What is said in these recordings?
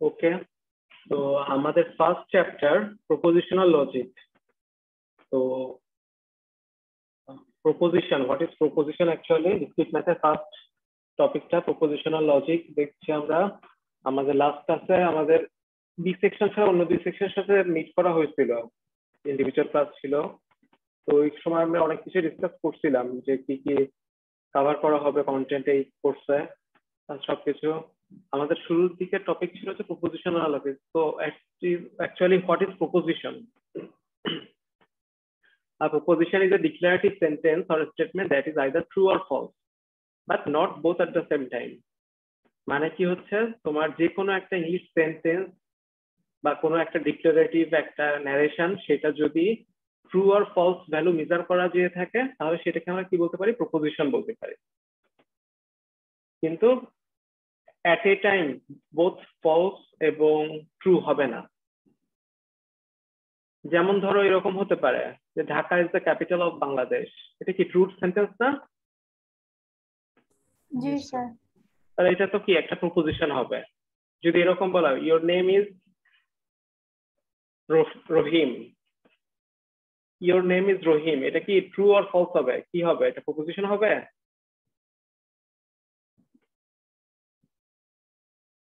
ওকে, তো আমাদের first chapter propositional logic. তো proposition, what is proposition actually? Discrete ম্যাথের ফার্স্ট টপিকটা প্রপোজিশনাল লজিক দেখছি আমরা। আমাদের লাস্ট ক্লাসে আমাদের বি সেকশন ছাড়া অন্য দুই সেকশনের সাথে মিট করা হয়েছিল, ইন্ডিভিজুয়াল ক্লাস ছিল। তো ওই সময় আমরা অনেক কিছু ডিসকাস করছিলাম যে কি কি কভার করা হবে কন্টেন্ট এই কোর্সে সবকিছু। আমাদের শুরুর দিকে টপিক ছিল যে প্রপোজিশনাল লজিক। তো actually what is proposition? A proposition is a declarative sentence or a statement that is either true or false, but not both at the same time. মানে কি হচ্ছে, তোমার যে কোনো একটা ইংলিশ সেন্টেন্স বা কোনো একটা ডিক্লারেটিভ একটা ন্যারেশন, সেটা যদি ট্রু আর ফলস ভ্যালু মেজার করা যেয়ে থাকে তাহলে সেটাকে আমরা কি বলতে পারি? প্রপোজিশন বলতে পারি। কিন্তু at a time both false এবং ট্রু হবে না। যেমন ধরো এরকম হতে পারে যে Dhaka is the capital of Bangladesh, এটা কি ট্রু সেন্টেন্স না? জি স্যার। তাহলে এটা তো কি একটা প্রপোজিশন হবে। যদি এরকম বলা your name is Rahim, your name is Rahim, এটা কি ট্রু অর ফলস হবে? কি হবে? এটা প্রপোজিশন হবে?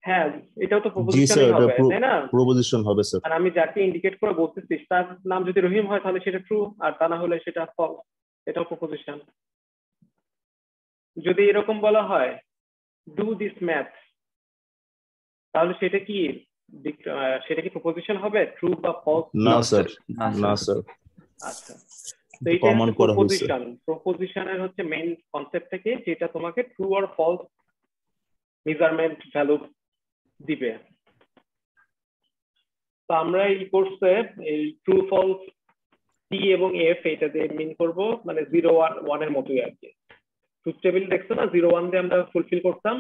হ্যাঁ, এটাও তো প্রপোজিশনই হবে, তাই না? প্রপোজিশন হবে স্যার। আর আমি যাকে ইন্ডিকেট করে বলতেছি তার নাম যদি রহিম হয় তাহলে সেটা ট্রু, আর তা না হলে সেটা ফলস, এটাও প্রপোজিশন। যদি এরকম বলা হয় ডু দিস ম্যাথ, তাহলে সেটা কি প্রপোজিশন হবে? ট্রু বা ফলস? না স্যার, না স্যার। আচ্ছা, তো এটা হচ্ছে প্রপোজিশন। প্রপোজিশনের হচ্ছে মেইন কনসেপ্ট থেকে যেটা তোমাকে ট্রু আর ফলস মেজারমেন্ট ভ্যালু দিবে। তো আমরা এই কোর্সে এই ট্রু ফলস টি এবং এফ এটা দিয়ে মিন করব, মানে 0 1 1 এর মতোই আর কি। ট্রুথ টেবিল দেখছো না, 0 1 দিয়ে আমরা ফুলফিল করতাম,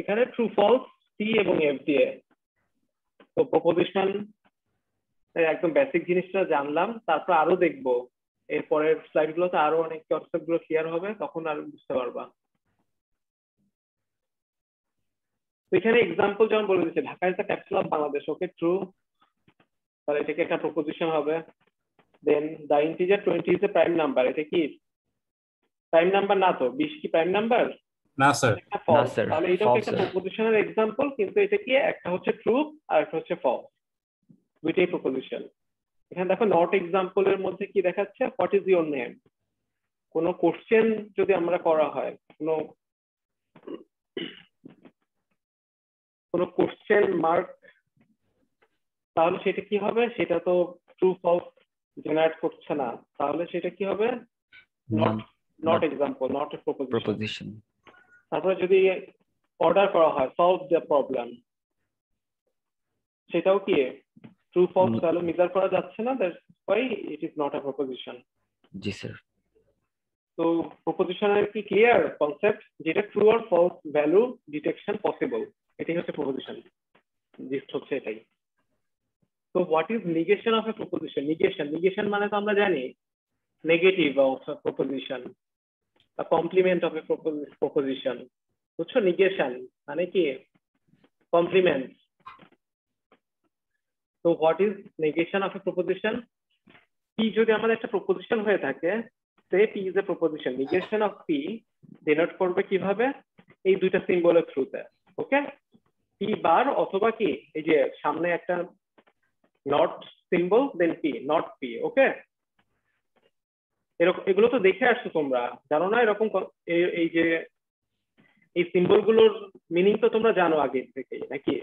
এখানে ট্রু ফলস টি এবং এফ দিয়ে। তো প্রপোজিশন একদম বেসিক জিনিসটা জানলাম, তারপর আরো দেখবো এরপরের স্লাইড গুলোতে আরো অনেক কনসেপ্ট গুলো ক্লিয়ার হবে, তখন আর বুঝতে পারবা। এখানে এক্সাম্পল যেমন বলে দিচ্ছে Dhaka is the capital of Bangladesh, okay true, তাহলে এটাকে একটা প্রপোজিশন হবে। Then the integer 20 is a prime number, এটা কি প্রাইম নাম্বার না? তো 20 কি প্রাইম নাম্বার? না স্যার, না স্যার। তাহলে এটাও একটা প্রপোজিশনের এক্সাম্পল, কিন্তু এটা কি একটা হচ্ছে ট্রু আর একটা হচ্ছে ফলস, দুইটাই প্রপোজিশন। এখানে দেখো নট এক্সাম্পলের মধ্যে কি দেখাচ্ছে, হোয়াট ইজ ইওর নেম। কোনো কোশ্চেন যদি আমরা করা হয়, কোনো কোশ্চেন মার্ক, তাহলে সেটা কি হবে? সেটা তো ট্রু ফলস জেনারেট করছে না, তাহলে সেটা কি হবে? Not example, not a proposition. তারপরে যদি অর্ডার করা হয় সলভ দ্য প্রবলেম, সেটাও কি ট্রু ফলস ভ্যালু মেজার করা যাচ্ছে না, that's why it is not a proposition. G sir. তো প্রপোজিশনের কি ক্লিয়ার কনসেপ্ট, যেটা ট্রু আর ফলস ভ্যালু ডিটেকশন পসিবল, এটাই হচ্ছে প্রপোজিশন। জিস্ট হচ্ছে এটাই। তো what is negation of A proposition? Negation মানে তো আমরা জানি negative of A proposition, a complement of a proposition, বুঝছো? নেগেশন মানে কি কমপ্লিমেন্ট। তো what is negation of A proposition? P যদি আমাদের একটা প্রপোজিশন হয়ে থাকে, সে P is a proposition, negation of P denote করবে কিভাবে? এই দুইটা সিম্বলের থ্রুতে। ওকে, পি বার অথবা কি এই যে সামনে একটা not symbol, then P, not P. Okay, এরকম এগুলো তো দেখে আসছো তোমরা, জানো না? এরকম এই যে এই সিম্বল গুলোর মিনিং তো তোমরা জানো আগে থেকে নাকি?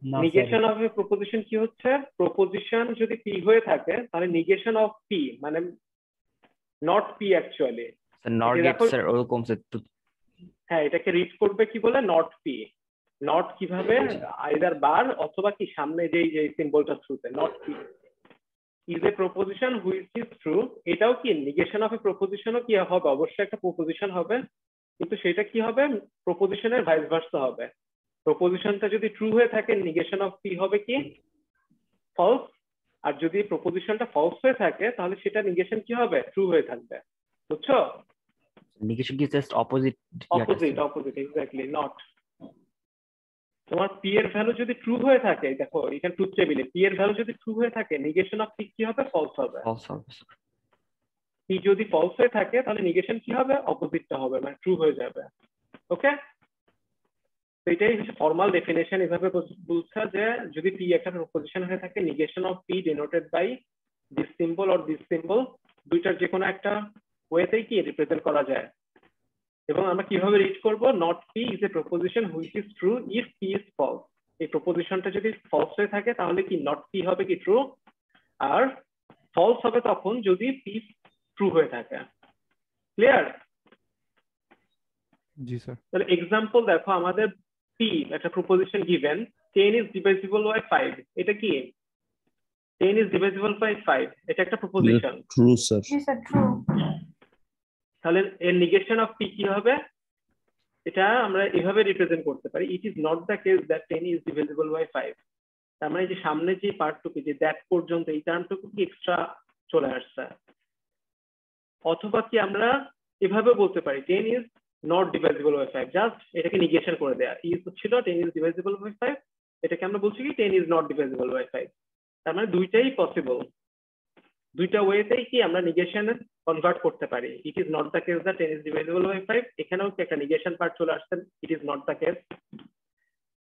নেগেশন অফ এ প্রপোজিশন কি হচ্ছে? প্রপোজিশন যদি পি হয়ে থাকে তাহলে নেগেশন অফ পি মানে not P actually. Not get sir ওরকম স্যার। হ্যাঁ, এটাকে রিড করবে কি বলে? Not P. নট কিভাবে? আইদার বার অথবা কি সামনে যেই যে সিম্বলটা থ্রুতে, not P is a proposition which is true। এটাও কি নেগেশন অফ এ প্রপোজিশনও কি হবে? অবশ্যই একটা প্রপোজিশন হবে, কিন্তু সেটা কি হবে? প্রপোজিশনের ভাইস ভার্সা হবে। প্রপোজিশনটা যদি ট্রু হয়ে থাকে, নেগেশন অফ পি হবে কি ফলস, আর যদি প্রপোজিশনটা ফলস হয়ে থাকে তাহলে সেটা নেগেশন কি হবে? ট্রু হয়ে থাকবে। বুঝছো? নেগেশন কি just opposite? Opposite exactly, not তোমার পি এর ভ্যালু যদি ট্রু হয়ে থাকে, দেখো এখানে ট্রুথ টেবিলে পি এর ভ্যালু যদি ট্রু হয়ে থাকে, নিগেশন অফ পি কি হবে? ফলস হবে। ফলস হবে স্যার। পি যদি ফলস হয়ে থাকে তাহলে নিগেশন কি হবে? অপোজিটটা হবে, মানে ট্রু হয়ে যাবে। ওকে, তো এটাই হচ্ছে ফর্মাল ডেফিনেশন। এভাবে বলছে যে যদি পি একটা প্রপোজিশন হয়ে থাকে, negation of P denoted by this symbol or this symbol, দুইটার যে কোনো একটা ওয়েতেই কি রিপ্রেজেন্ট করা যায়। এবং আমরা কিভাবে রিড করব? Not P is a proposition which is true if P is false. এই প্রপোজিশনটা যদি ফলস হয়ে থাকে তাহলে কি নট পি হবে কি ট্রু, আর ফলস হবে তখন যদি পি ট্রু হয়ে থাকে। ক্লিয়ার? জি স্যার। তাহলে এক্সাম্পল দেখো, আমাদের পি একটা proposition given 10 is divisible by 5, এটা কি? 10 is divisible by 5, এটা একটা proposition. True sir. Yes, sir, true. তাহলে এর নিগেশন অফ পি কি হবে? এটা আমরা এভাবে রিপ্রেজেন্ট করতে পারি, ইট is not the case that 10 is divisible by 5। তার মানে যে সামনে যে পার্টটুকু, যে দ্যাট পর্যন্ত, এই টার্মটুকু কি এক্সট্রা চলে আসছে। অথবা কি আমরা এভাবে বলতে পারি 10 is not divisible by 5, just এটাকে নিগেশন করে দেয়া। ইজ ছিল 10 is divisible by 5, এটাকে আমরা বলছি কি 10 is not divisible by 5। তার মানে দুইটাই পসিবল, দুইটা ওয়েতেই কি আমরা নিগেশন কনভার্ট করতে পারি। ইট is not the case that 10 is divisible by 5, এখানেও কি একটা নিগেশন পার্ট চলে আসছে, ইট ইজ নট দ্য কেস।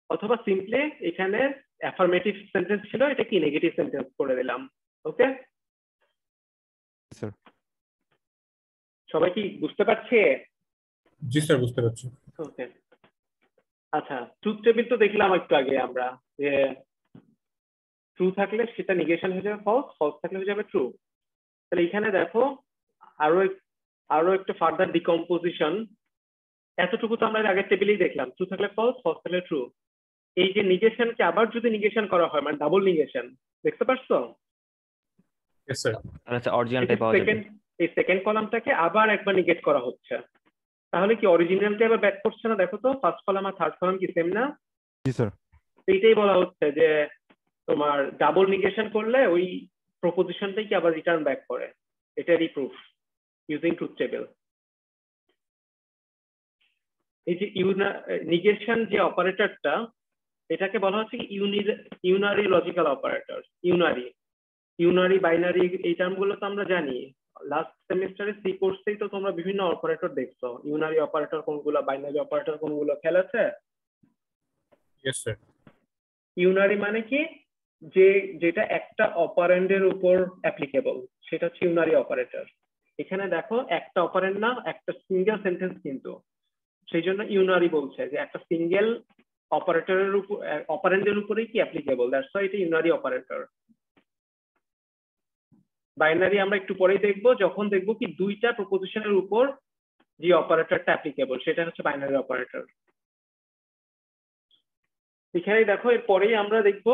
অথবা সিম্পলি এখানে অ্যাফার্মেটিভ সেন্টেন্স ছিল, এটা কি নেগেটিভ সেন্টেন্স করে দিলাম। Okay sir. সবাই কি বুঝতে পারছে? জি স্যার, বুঝতে পারছি। ওকে, আচ্ছা, ট্রুথ টেবিল তো দেখলাম একটু আগে আমরা, যে ট্রু থাকলে সেটা নিগেশন হয়ে যাবে ফলস, ফলস থাকলে হয়ে যাবে ট্রু। তাহলে এখানে দেখো আরো একটা ফার্দার ডিকম্পোজিশন। এতটুকু তো আমরা আগের টেবিলেই দেখলাম, ট্রু থাকলে ফলস, ফলস থাকলে ট্রু। এই যে নিগেশনকে আবার যদি নিগেশন করা হয়, মানে ডাবল নিগেশন, দেখতে পারছো? Yes sir. তাহলে অরিজিনালটাই পাওয়া যাবে। এই সেকেন্ড কলামটাকে আবার একবার নিগেট করা হচ্ছে, তাহলে কি অরিজিনালটা আবার ব্যাক করছে না? দেখো তো ফার্স্ট কলাম আর থার্ড কলাম কি সেম না? জি স্যার। এইটাই বলা হচ্ছে যে তোমার ডাবল নিগেশন করলে ওই প্রপোজিশনটাই কি আবার রিটার্ন ব্যাক করে। এটারই প্রুফ ইউজিং ট্রুথ টেবিল। এই যে নিগেশন যে অপারেটরটা, এটাকে বলা হচ্ছে কি unary logical operator. Unary binary এই টার্মগুলো তো আমরা জানি, লাস্ট সেমিস্টারে সি কোর্সেই তো তোমরা বিভিন্ন অপারেটর দেখছো। ইউনারি অপারেটর কোনগুলো, বাইনারি অপারেটর কোনগুলো, খেয়াল আছে? Yes sir. ইউনারি মানে কি? যেটা একটা অপারেন্ডের উপর অ্যাপ্লিকেবল, সেটা হচ্ছে ইউনারি অপারেটর। এখানে দেখো একটা অপারেন্ড না, একটা সিঙ্গেল সেন্টেন্স, কিন্তু সেই জন্য ইউনারি বলছে যে একটা সিঙ্গেল অপারেটরের উপর, অপারেন্ডের উপরেই কি অ্যাপ্লিকেবল, দ্যাটস হোয়াই এটা ইউনারি অপারেটর। বাইনারি আমরা একটু পরেই দেখবো, যখন দেখবো কি দুইটা প্রপোজিশনের উপর যে অপারেটরটা অ্যাপ্লিকেবল, সেটা হচ্ছে বাইনারি অপারেটর। এখানে দেখো এরপরেই আমরা দেখবো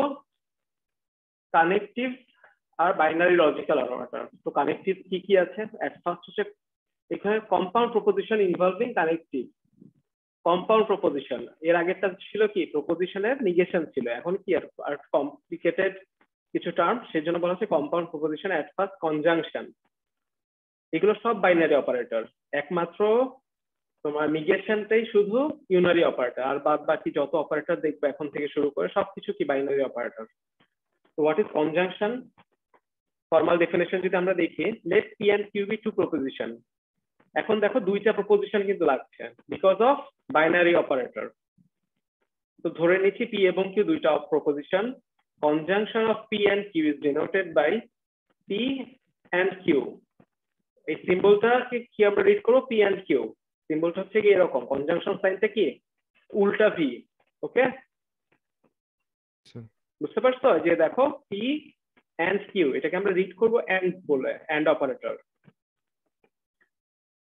কানেক্টিভ আর বাইনারি লজিক্যাল অপারেটর। তো কানেক্টিভ কি কি আছে? এট ফার্স্ট হচ্ছে এখানে compound proposition involving connective. Compound proposition, এর আগেরটা ছিল কি প্রপোজিশনের নিগেশন ছিল, এখন কি আর কমপ্লিকেটেড কিছু টার্ম, সেজন্য বলা হচ্ছে compound proposition at first conjunction. এগুলো সব বাইনারি অপারেটর, একমাত্র তোমার নিগেশনটাই শুধু ইউনারি অপারেটর, আর বাদ বাকি যত অপারেটর দেখবে এখন থেকে শুরু করে সবকিছু কি বাইনারি অপারেটর। তো what is conjunction? Formal definition যদি আমরা দেখি, let P and Q be two proposition. এখন দেখো দুইটা প্রপোজিশন কিন্তু লাগছে বিকজ অফ বাইনারি অপারেটর। তো ধরে নিচ্ছি পি এবং কিউ দুইটা প্রপোজিশন। Conjunction of P and Q is denoted by P and Q. এই সিম্বলটা কি আমরা রিড করবো? P and Q. সিম্বলটা হচ্ছে কি এরকম, কনজাংশন সাইনটা কি উল্টা ভি। ওকে, বুঝতে পারছো? যে দেখো পি এন্ড কিউ, এটাকে আমরা রিড করবো এন্ড বলে, and operator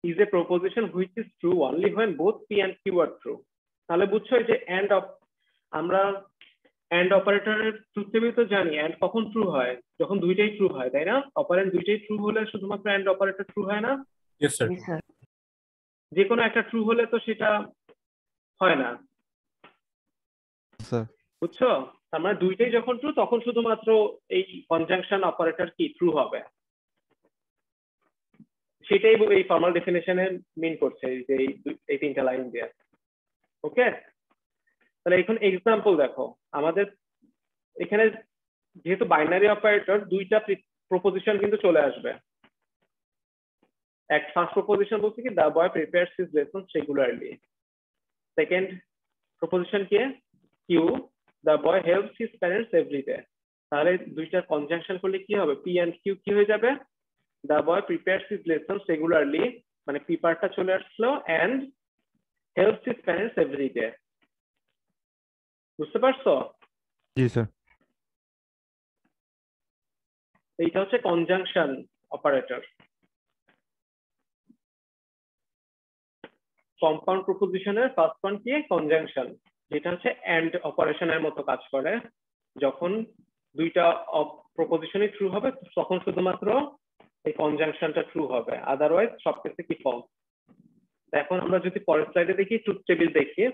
is a proposition which is true only when both p and q are true. তাহলে বুঝছো যে এন্ড আমরা এন্ড অপারেটরের ট্রুথ টেবিল তো জানি, এন্ড কখন ট্রু হয়? যখন দুইটাই ট্রু হয়, তাই না? অপারেন্ড দুইটাই ট্রু হলে শুধুমাত্র এন্ড অপারেটর ট্রু হয় না? Yes sir. Yes, sir. যে কোনো একটা ট্রু হলে তো সেটা হয় না, স্যার। বুঝছো? তার মানে দুইটাই যখন ট্রু তখন শুধুমাত্র এই কনজাংশন অপারেটর কি ট্রু হবে। সেটাই এই ফর্মাল ডেফিনেশনে মিন করছে এই তিনটা লাইন দিয়ে। ওকে, তাহলে এখন এক্সাম্পল দেখো, আমাদের এখানে যেহেতু বাইনারি অপারেটর দুইটা প্রপোজিশন কিন্তু চলে আসবে। এক ফার্স্ট প্রপোজিশন বলছে কি the boy prepares his lessons regularly. Second proposition কি Q the boy helps his parents every day. তাহলে দুইটার কনজাংশন করলে কি হবে, পি এন্ড কিউ কি হয়ে যাবে, the boy prepares his lessons regularly, মানে পি পার্টটা চলে আসলো, and helps his parents every day. বুঝতে পারছো? জি স্যার। এইটা হচ্ছে কনজাংশন অপারেটর। কম্পাউন্ড প্রপোজিশনের ফার্স্ট ওয়ান কি কনজাংশন, যেটা হচ্ছে এন্ড অপারেশনের মতো কাজ করে। যখন দুইটা প্রপোজিশনই ট্রু হবে তখন শুধুমাত্র এই কনজাংশনটা ট্রু হবে, আদারওয়াইজ সবকিছু কি ফলস। এখন আমরা যদি পরের স্লাইডে দেখি, ট্রুথ টেবিল দেখি,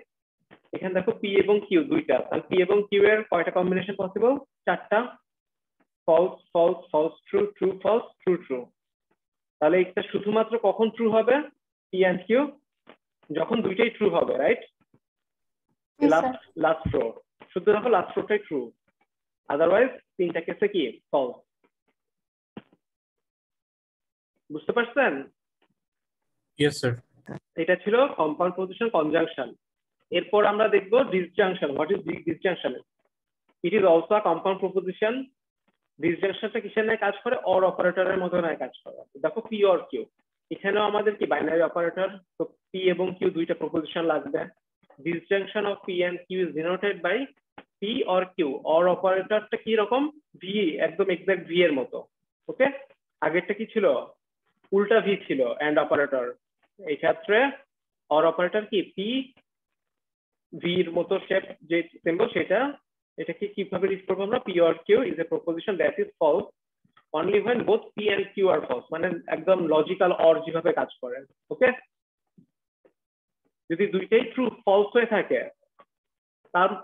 এখানে দেখো পি এবং কিউ দুইটা, তাহলে পি এবং কিউ এর কয়টা কম্বিনেশন পসিবল, চারটা। False false false true true false true true. তাহলে এটা শুধুমাত্র কখন ট্রু হবে, পি এন্ড কিউ, যখন দুইটাই ট্রু হবে, রাইট? লাস্ট রো, শুধু দেখো লাস্ট রোটাই ট্রু, আদারওয়াইজ তিনটা কেসে কি ফলস। বুঝতে পারছেন? Yes, sir. এটা ছিল কম্পাউন্ড প্রপোজিশন কনজাংশন। এরপর আমরা দেখবো disjunction. What is disjunction? It is also a compound proposition. ডিসজাংশনটা কিসের ন্যায় কাজ করে, অর অপারেটরের মতো ন্যায় কাজ করে। দেখো পি অর কিউ, এখানেও আমাদের কি বাইনারি অপারেটর, তো পি এবং কিউ দুইটা প্রপোজিশন লাগবে। Disjunction of P and Q is denoted by P or Q. Or অপারেটরটা কি রকম, ভি, একদম এক্সাক্ট ভি এর মতো। ওকে, আগেরটা কি ছিল, উল্টা ভি ছিল এন্ড অপারেটর। এই ক্ষেত্রে অর অপারেটর কি পি ভি এর মতো শেপ যে সিম্বল, সেটা এটাকে কিভাবে রিড করবো আমরা, P or Q is a proposition that is false only when both p and q are false, মানে একদম লজিক্যাল অর যেভাবে কাজ করে। ওকে, যদি দুইটাই ট্রু ফলস হয়ে থাকে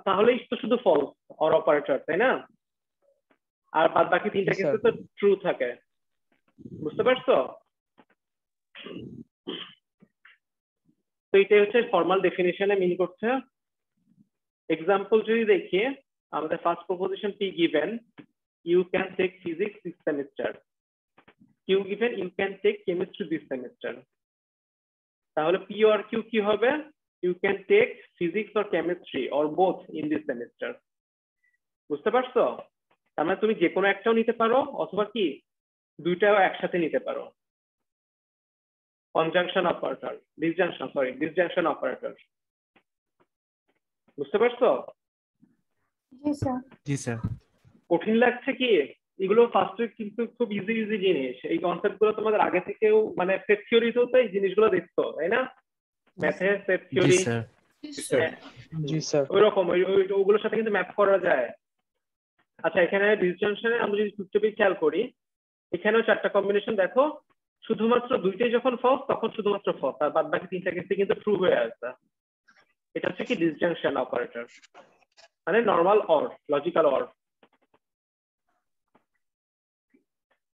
তাহলেই তো শুধু ফলস অর অপারেটর, তাই না? আর বাদ বাকি তিনটা কেসে তো ট্রু থাকে। বুঝতে পারছো? তো এটাই হচ্ছে ফর্মাল ডেফিনিশনে মিন করছে। এক্সাম্পল যদি দেখি, আমাদের first proposition P given you can take physics this semester, q given you can take chemistry this semester। তাহলে p or q কি হবে, you can take physics or chemistry or both in this semester। বুঝতে পারছো? তার মানে তুমি যে কোনো একটাও নিতে পারো অথবা কি দুইটাও একসাথে নিতে পারো। Conjunction operator, disjunction operator. বুঝতে পারছো? জি স্যার। জি স্যার। কঠিন লাগছে কি এগুলো? ফার্স্টে কিন্তু খুব ইজি ইজি জিনিস, এই কনসেপ্ট গুলো তোমাদের আগে থেকেও মানে সেট থিওরিতেও তো এই জিনিসগুলো দেখছো, তাই না? ম্যাথে সেট থিওরি, জি স্যার। ওইরকম ওগুলোর সাথে কিন্তু ম্যাপ করা যায়। আচ্ছা, এখানে ডিসজাংশনে আমরা যদি ট্রুথ খেয়াল করি, এখানেও চারটা কম্বিনেশন দেখো, শুধুমাত্র দুইটাই যখন ফলস তখন শুধুমাত্র ফলস, আর বাদ বাকি তিনটা কেসে কিন্তু ট্রু হয়ে আসবে। এটা হচ্ছে কি ডিসজাংশন অপারেটর, মানে নর্মাল অর, লজিক্যাল অর।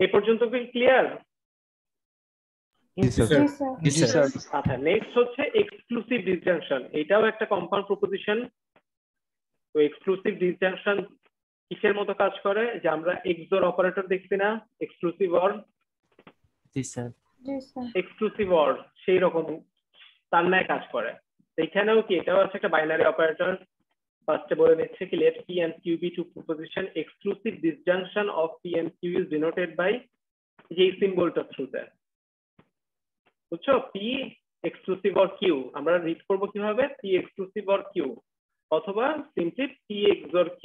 এই পর্যন্ত কি ক্লিয়ার? জি স্যার। জি স্যার। আচ্ছা, নেক্সট হচ্ছে এক্সক্লুসিভ ডিসজাংশন। এটাও একটা কম্পাউন্ড প্রপোজিশন। তো এক্সক্লুসিভ ডিসজাংশন কিসের মতো কাজ করে, যে আমরা এক্সর অপারেটর দেখছি না, exclusive or. G sir. Exclusive or সেই রকম তার ন্যায় কাজ করে। এখানেও কি এটাও আছে একটা বাইনারি অপারেটর। ফার্স্টে বলে নিচ্ছে কি let p and q be two proposition, exclusive disjunction of p and q is denoted by যে সিম্বলটা থ্রুতে। বুঝছো? p এক্সক্লুসিভ অর q আমরা রিড করব কিভাবে, p এক্সক্লুসিভ অর q, অথবা simply p XOR q,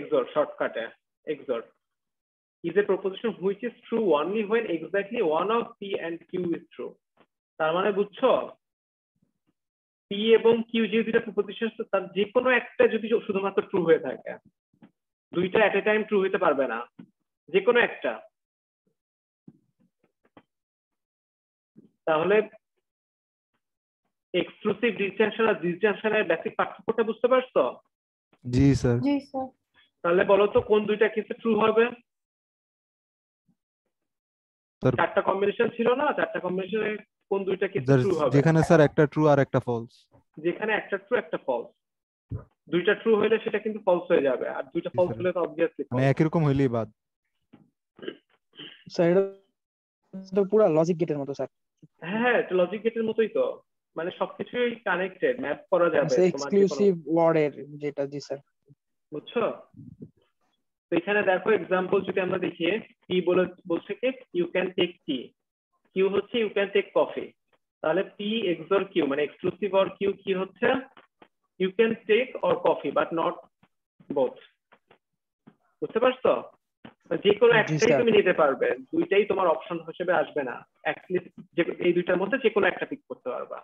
XOR শর্টকাটে XOR is a proposition which is true only when exactly one of p and q is true। তার মানে বুঝছো, p এবং q যে দুইটা প্রপোজিশন তার যে কোনো একটা যদি শুধুমাত্র ট্রু হয়ে থাকে, দুইটা এট এ টাইম ট্রু হতে পারবে না, যে কোনো একটা। তাহলে এক্সক্লুসিভ ডিসজাংশন আর ডিসজাংশনের বেসিক পার্থক্যটা বুঝতে পারছো? জি স্যার। তাহলে বলো তো কোন দুইটা কেসে ট্রু হবে? স্যার চারটা কম্বিনেশন ছিল না, চারটা কম্বিনেশনে কোন দুইটা কেসে ট্রু হবে? যেখানে স্যার একটা ট্রু আর একটা ফলস। যেখানে একটা ট্রু একটা ফলস, দুইটা ট্রু হলে সেটা কিন্তু ফলস হয়ে যাবে, আর দুইটা জি, ফলস স্যার। হলে তো অবভিয়াসলি মানে একই রকম হইলেই বাদ। স্যার এটা তো পুরো লজিক গেটের মতো স্যার। হ্যাঁ, এটা লজিক গেটের মতোই তো, মানে সবকিছুই কানেক্টেড, ম্যাপ করা যাবে তোমার যে কোনো, এক্সক্লুসিভ ওয়ার্ডের যেটা, জি স্যার। বুঝছো? তো এখানে দেখো এক্সাম্পল যদি আমরা দেখি, কি বলছে কি you can take tea, Q হচ্ছে ইউ ক্যান টেক কফি, তাহলে পি এক্সর কিউ মানে এক্সক্লুসিভ অর কিউ কি হচ্ছে you can take or coffee but not both. বুঝতে পারছো? যে কোনো একটাই তুমি নিতে পারবে, দুইটাই তোমার অপশন হিসেবে আসবে না, এই দুইটার মধ্যে যে কোনো একটা পিক করতে পারবা।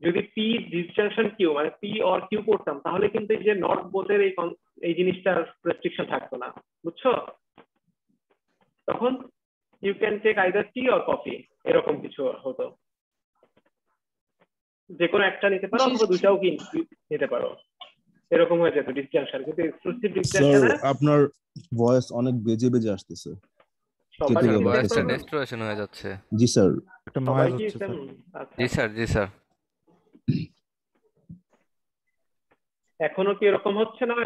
যদি পি ডিসজাংশন কিউ মানে পি অর কিউ করতাম তাহলে কিন্তু এই যে নট বোথের এই জিনিসটার রেস্ট্রিকশন থাকতো না, বুঝছো? তখন you can take either tea or coffee এরকম কিছু হতো, যে কোনো একটা নিতে পারো অথবা দুইটাও কি নিতে পারো, এরকম হয়ে যেত ডিসজাংশন। কিন্তু এক্সক্লুসিভ স্যার ডিসজাংশনে আপনার ভয়েস অনেক বেজে বেজে আসতেছে। সবাই কেটে যাবে। ভয়েসটা ডিস্টরশন হয়ে যাচ্ছে। জি স্যার। একটা সবাই নয়েজ কি হচ্ছে স্যার। জি স্যার, জি স্যার। এখনো কি এরকম হচ্ছে না?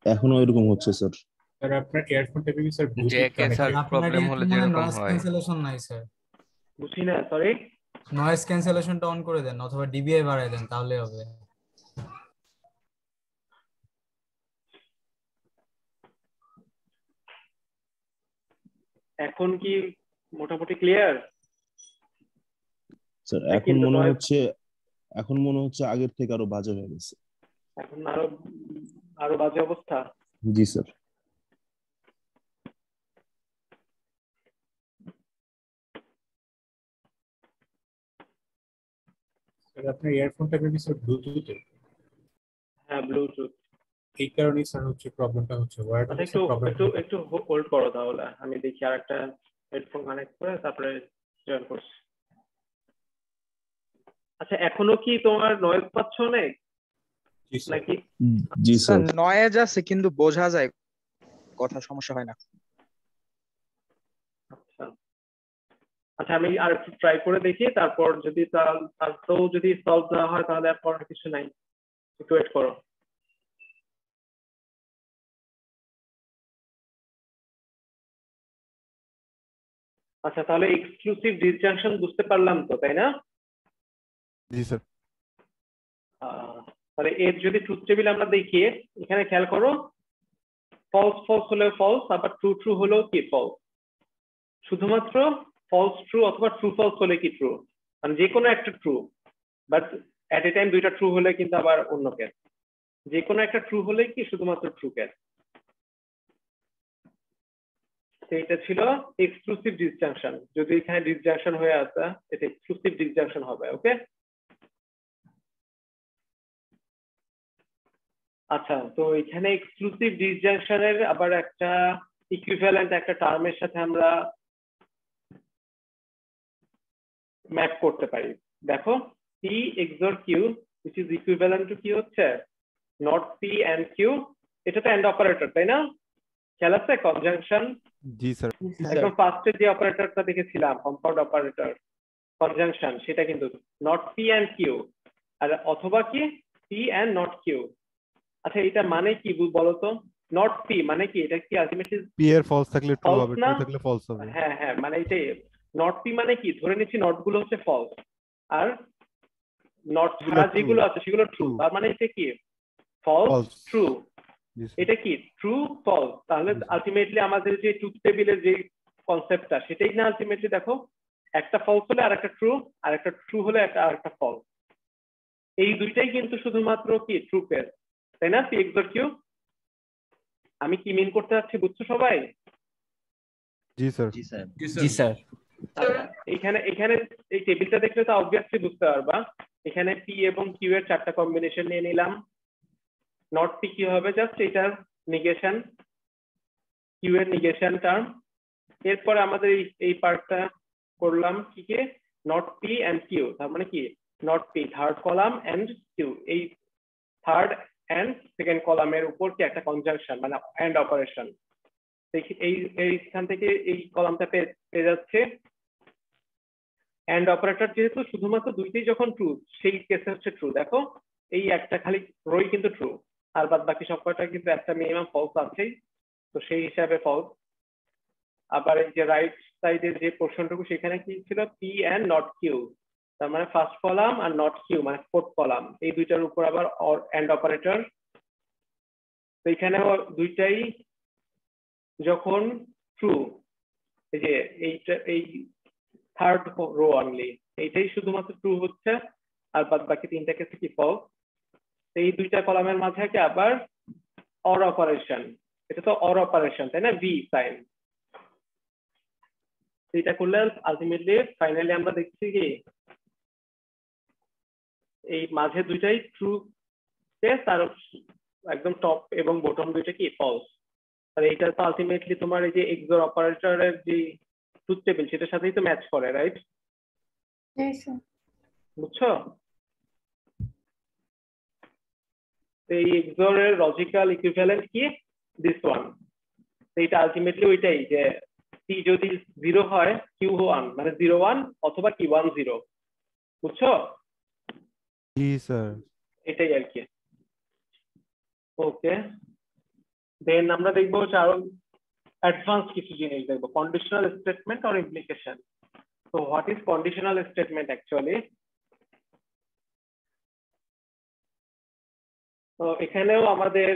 এখনো এরকম হচ্ছে স্যার। স্যার আপনার ইয়ারফোনটা কি স্যার জ্যাকে স্যার প্রবলেম হলে যেরকম নয়েজ হয়। ক্যান্সেলেশন নাই স্যার, বুঝি না, সরি। নয়েজ ক্যান্সেলেশনটা অন করে দেন অথবা ডিবিআই বাড়ায় দেন, তাহলে হবে। এখন কি মোটামুটি ক্লিয়ার? স্যার এখন মনে হচ্ছে আগের থেকে আরো বাজে হয়ে গেছে। এখন আরো বাজে অবস্থা। জি স্যার। স্যার আপনার ইয়ারফোনটা কি স্যার ব্লুটুথ? হ্যাঁ, ব্লুটুথ। এই কারণেই স্যার হচ্ছে প্রবলেমটা হচ্ছে ওয়্যারলেস একটু প্রবলেম। একটু একটু হোল্ড করো, তাহলে আমি দেখি আর একটা হেডফোন কানেক্ট করে তারপরে জয়েন করছি। আচ্ছা, এখনো কি তোমার নয়েজ পাচ্ছ অনেক নাকি? জি স্যার। নয়েজ আছে কিন্তু বোঝা যায় কথা, সমস্যা হয় না। আচ্ছা আচ্ছা, আমি আর একটু ট্রাই করে দেখি, তারপর যদি তারপরেও যদি সলভ না হয় তাহলে আর করার কিছু নাই, একটু ওয়েট করো। আচ্ছা, তাহলে এক্সক্লুসিভ ডিসজাংশন বুঝতে পারলাম তো, তাই না? জি স্যার। তাহলে এর যদি ট্রুথ টেবিল আমরা দেখি, এখানে খেয়াল করো, ফলস ফলস হলেও ফলস, আবার ট্রু ট্রু হলেও কি ফলস। শুধুমাত্র ফলস ট্রু অথবা ট্রু ফলস হলে কি ট্রু, মানে যে কোনো একটা true, but at A time দুইটা ট্রু হলে কিন্তু আবার অন্য কেস। যে কোনো একটা ট্রু হলে কি শুধুমাত্র ট্রু কেস। এটা ছিল এক্সক্লুসিভ ডিসজাংশন। যদি এখানে ডিসজাংশন হয়ে আসে এটা এক্সক্লুসিভ ডিসজাংশন হবে। ওকে, আচ্ছা, তো এখানে এক্সক্লুসিভ ডিসজাংশনের আবার একটা ইকুইভ্যালেন্ট একটা টার্মের সাথে আমরা ম্যাপ করতে পারি। দেখো, P XOR Q which is equivalent to কি হচ্ছে নট পি এন্ড কিউ। এটা তো এন্ড অপারেটর, তাই না? খেয়াল আছে কনজাংশন? জি স্যার। একদম ফার্স্টে যে অপারেটরটা দেখেছিলাম কম্পাউন্ড অপারেটর কনজাংশন, সেটা কিন্তু নট পি এন্ড কিউ, আর অথবা কি পি এন্ড নট কিউ। আচ্ছা, এটা মানে কি বলতো? নট পি মানে কি? এটা কি আলটিমেটলি পি এর ফলস থাকলে ট্রু False হবে, না? ট্রু থাকলে ফলস হবে। হ্যাঁ হ্যাঁ, মানে এটাই নট পি মানে কি, ধরে নিচ্ছি নট গুলো হচ্ছে ফলস আর নট ছাড়া যেগুলো আছে সেগুলো ট্রু, তার মানে এটা কি ফলস ট্রু। এটা কি ট্রু ফলস। তাহলে আলটিমেটলি আমাদের যে ট্রুথ টেবিলের যে কনসেপ্টটা সেটাই না, আলটিমেটলি দেখো একটা ফলস হলে আর একটা ট্রু, আর একটা ট্রু হলে আর একটা ফলস। এই দুইটাই কিন্তু শুধুমাত্র কি ট্রু কেস, তাই না? P XOR Q. আমি কি মিন করতে যাচ্ছি বুঝছো সবাই? জি স্যার। জি স্যার। এখানে এই টেবিলটা দেখলে তো অবভিয়াসলি বুঝতে পারবা। এখানে পি এবং কিউ এর চারটা কম্বিনেশন নিয়ে নিলাম। নট পি কি হবে? জাস্ট এটার নেগেশন, কিউ এর নেগেশন টার্ম। এরপরে আমাদের এই পার্টটা করলাম কি কে নট পি এন্ড কিউ, তার মানে কি not P third column and Q, এই থার্ড এন্ড সেকেন্ড কলামের উপর কি একটা কনজাংশন মানে এন্ড অপারেশন। এইখান থেকে এই কলামটা পেয়ে যাচ্ছে এন্ড অপারেটর যেহেতু শুধুমাত্র দুইটাই যখন ট্রু সেই কেসে হচ্ছে ট্রু। দেখো এই একটা খালি রোই কিন্তু ট্রু, আর বাদ বাকি সবকটা কিন্তু একটা মিনিমাম ফলস আছেই, তো সেই হিসাবে ফলস। আবার এই যে রাইট সাইডের যে পোর্শনটুকু সেখানে কি ছিল, পি এন্ড নট কিউ, তার মানে ফার্স্ট কলাম আর নট কিউ মানে ফোর্থ কলাম, এই দুইটার উপর আবার এন্ড অপারেটর। তো এখানে দুইটাই যখন ট্রু, এই যে এইটা এই থার্ড রো অনলি এইটাই শুধুমাত্র ট্রু হচ্ছে, আর বাদ বাকি তিনটা ক্ষেত্রে কি ফলস। এই দুইটা কলামের মাঝে কি আবার অর অপারেশন, এটা তো অর অপারেশন তাই না, ভি সাইন। এটা করলে আলটিমেটলি ফাইনালি আমরা দেখছি কি এই মাঝে দুইটাই ট্রু কেস, আর একদম টপ এবং বটম দুইটা কি ফলস। আর এইটা তো আলটিমেটলি তোমার এই যে এক্সর অপারেটরের যে ট্রুথ টেবিল সেটার সাথেই তো ম্যাচ করে, রাইট? জি স্যার। বুঝছো? এই এক্সর এর লজিক্যাল ইকুইভ্যালেন্ট কি, দিস ওয়ান। এইটা আলটিমেটলি ওইটাই যে পি যদি 0 হয় কিউ 1 মানে 0 1 অথবা কি 1 0। বুঝছো? জি স্যার। এটাই আর কি। ওকে, দেন আমরা দেখবো আরো অ্যাডভান্স কিছু জিনিস দেখবো, কন্ডিশনাল স্টেটমেন্ট অর ইমপ্লিকেশন। তো what is conditional statement actually? তো এখানেও আমাদের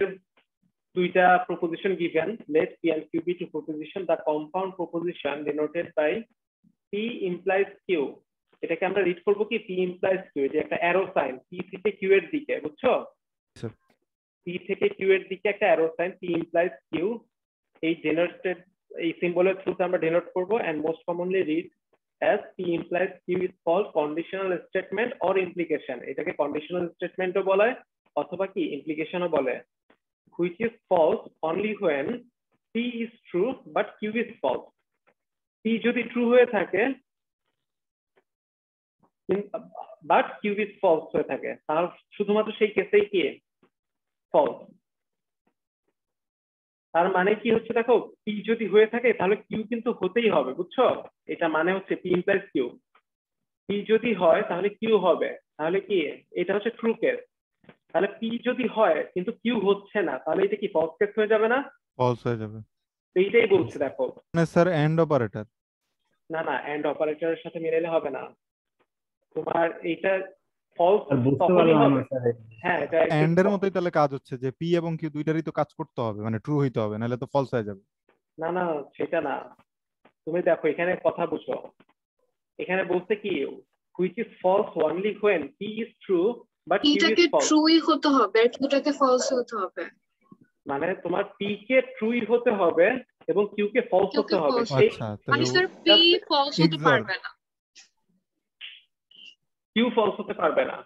দুইটা proposition given, let P and Q be two proposition, the compound proposition denoted by P implies Q। এটাকে আমরা রিড করবো কি P implies Q, এটা একটা অ্যারো সাইন P থেকে Q এর দিকে, বুঝছো? P থেকে Q এর দিকে একটা arrow sign P implies Q, এই ডেনোটেড এই সিম্বলের থ্রুতে আমরা ডেনোট করবো, and most commonly read as P implies Q is called conditional statement or implication। এটাকে কন্ডিশনাল স্টেটমেন্টও বলে অথবা কি ইমপ্লিকেশনও বলে, which is false only when P is true but Q is false। P যদি true হয়ে থাকে but Q is false হয়ে থাকে, তাহলে শুধুমাত্র সেই কেসেই কি false। তার মানে কি হচ্ছে, দেখো P যদি হয়ে থাকে তাহলে Q কিন্তু হতেই হবে, বুঝছো? এটা মানে হচ্ছে P implies Q, P যদি হয় তাহলে Q হবে, তাহলে কি এটা হচ্ছে ট্রু কেস। তাহলে P যদি হয় কিন্তু Q হচ্ছে না, তাহলে এটা কি ফলস কেস হয়ে যাবে না? ফলস হয়ে যাবে। তো এইটাই বলছে দেখো। মানে স্যার এন্ড অপারেটর? না না, এন্ড অপারেটরের সাথে মিলাইলে হবে না, তোমার এইটা ফলস তখনই হবে। হ্যাঁ, এটা এন্ড এর মতই তাহলে কাজ হচ্ছে যে পি এবং কিউ দুইটারই তো কাজ করতে হবে, মানে ট্রু হইতে হবে, নাহলে তো ফলস হয়ে যাবে। না না, সেটা না, তুমি দেখো এখানে কথা বুঝো। এখানে বলতে কি which is false only when P is true but Q এটাকে is false। ট্রুই হতে হবে আর কিউটাকে ফলস হতে হবে। মানে তোমার P কে ট্রুই হতে হবে এবং Q কে ফলস Q কে হতে হবে। false। আচ্ছা, মানে তাহলে স্যার P ফলস হতে XOR পারবে না, Q ফলস হতে পারবে না।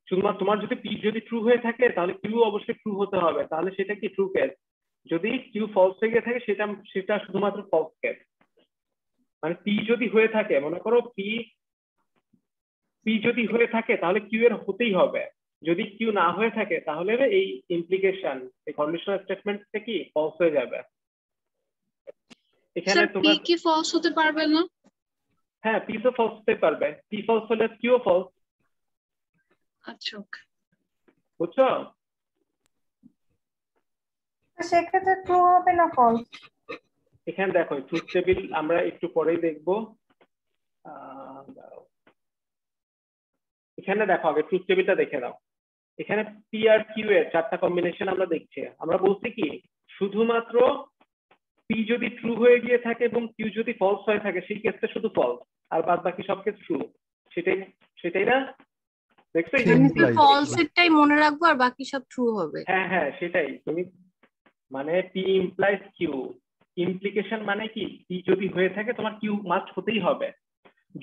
শুধুমাত্র তোমার যদি P যদি ট্রু হয়ে থাকে তাহলে Q অবশ্যই ট্রু হতে হবে, তাহলে সেটা কি ট্রু কেস। যদি Q ফলস হয়ে গিয়ে থাকে সেটা শুধুমাত্র ফলস কেস। মানে P যদি হয়ে থাকে, মনে করো P যদি হয়ে থাকে তাহলে Q এর হতেই হবে, যদি Q না হয়ে থাকে তাহলে এই ইমপ্লিকেশন এই কন্ডিশনাল স্টেটমেন্টটা কি ফলস হয়ে যাবে। এখানে স্যার P তোমরা কি ফলস হতে পারবে না? হ্যাঁ, P তো ফলস হতে পারবে, P ফলস হলে Q ও ফলস। আচ্ছা, ওকে। বুঝছো? সেক্ষেত্রে ট্রু হবে না ফলস? এখানে দেখো ট্রুথ টেবিল আমরা একটু পরেই দেখবো। এখানে দেখো আগে ট্রুথ টেবিলটা দেখে নাও। এখানে P আর Q এর চারটা কম্বিনেশন আমরা দেখছি। আমরা বলছি কি শুধুমাত্র P যদি ট্রু হয়ে গিয়ে থাকে এবং Q যদি ফলস হয়ে থাকে সেই কেসটা শুধু ফলস, আর বাদ বাকি সব কেস ট্রু। সেটাই না? দেখছো? ফলস এরটাই মনে রাখবো আর বাকি সব ট্রু হবে। হ্যাঁ হ্যাঁ, সেটাই। তুমি মানে P ইমপ্লাইজ Q, ইমপ্লিকেশন মানে কি P যদি হয়ে থাকে তোমার Q মাস্ট হতেই হবে,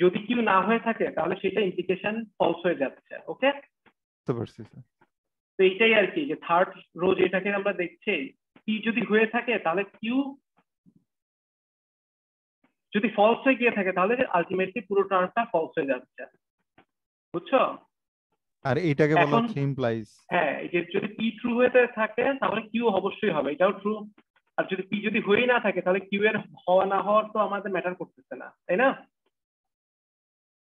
যদি Q না হয়ে থাকে তাহলে সেটা ইমপ্লিকেশন ফলস হয়ে যাচ্ছে। ওকে, বুঝতে পারছি স্যার। তো এইটাই আর কি, যে থার্ড রো যেটাকে আমরা দেখছি P যদি হয়ে থাকে তাহলে Q যদি ফলস হয়ে গিয়ে থাকে তাহলে আলটিমেটলি পুরো টার্মটা ফলস হয়ে যাচ্ছে। বুঝছো? আর এইটাকে বলা এখন হচ্ছে ইমপ্লাইজ। হ্যাঁ, এই যে যদি P ট্রু হয়ে থাকে তাহলে Q অবশ্যই হবে, এটাও ট্রু। আর যদি P যদি হয়েই না থাকে তাহলে Q এর হওয়া না হওয়ার তো আমাদের ম্যাটার করতেছে না, তাই না?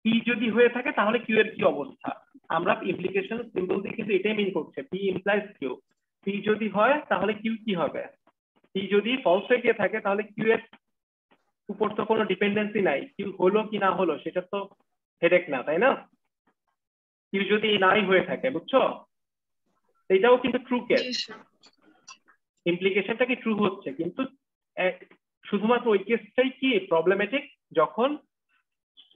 পি যদি হয়ে থাকে তাহলে কিউ এর কি অবস্থা? আমরা ইমপ্লিকেশন সিম্বল দিয়ে কিন্তু এটাই মিন করছে, পি ইমপ্লাইজ কিউ। পি যদি হয় তাহলে কিউ কি হবে? পি যদি ফলস হয়ে গিয়ে থাকে তাহলে কিউ এর উপর তো কোনো ডিপেন্ডেন্সি নাই, কিউ হলো কি না হলো সেটা তো হেডেক না, তাই না? কিউ যদি নাই হয়ে থাকে, বুঝছো? এটাও কিন্তু ট্রু কেস, ইমপ্লিকেশনটা কি ট্রু হচ্ছে, কিন্তু শুধুমাত্র ওই কেসটাই কি প্রবলেমেটিক যখন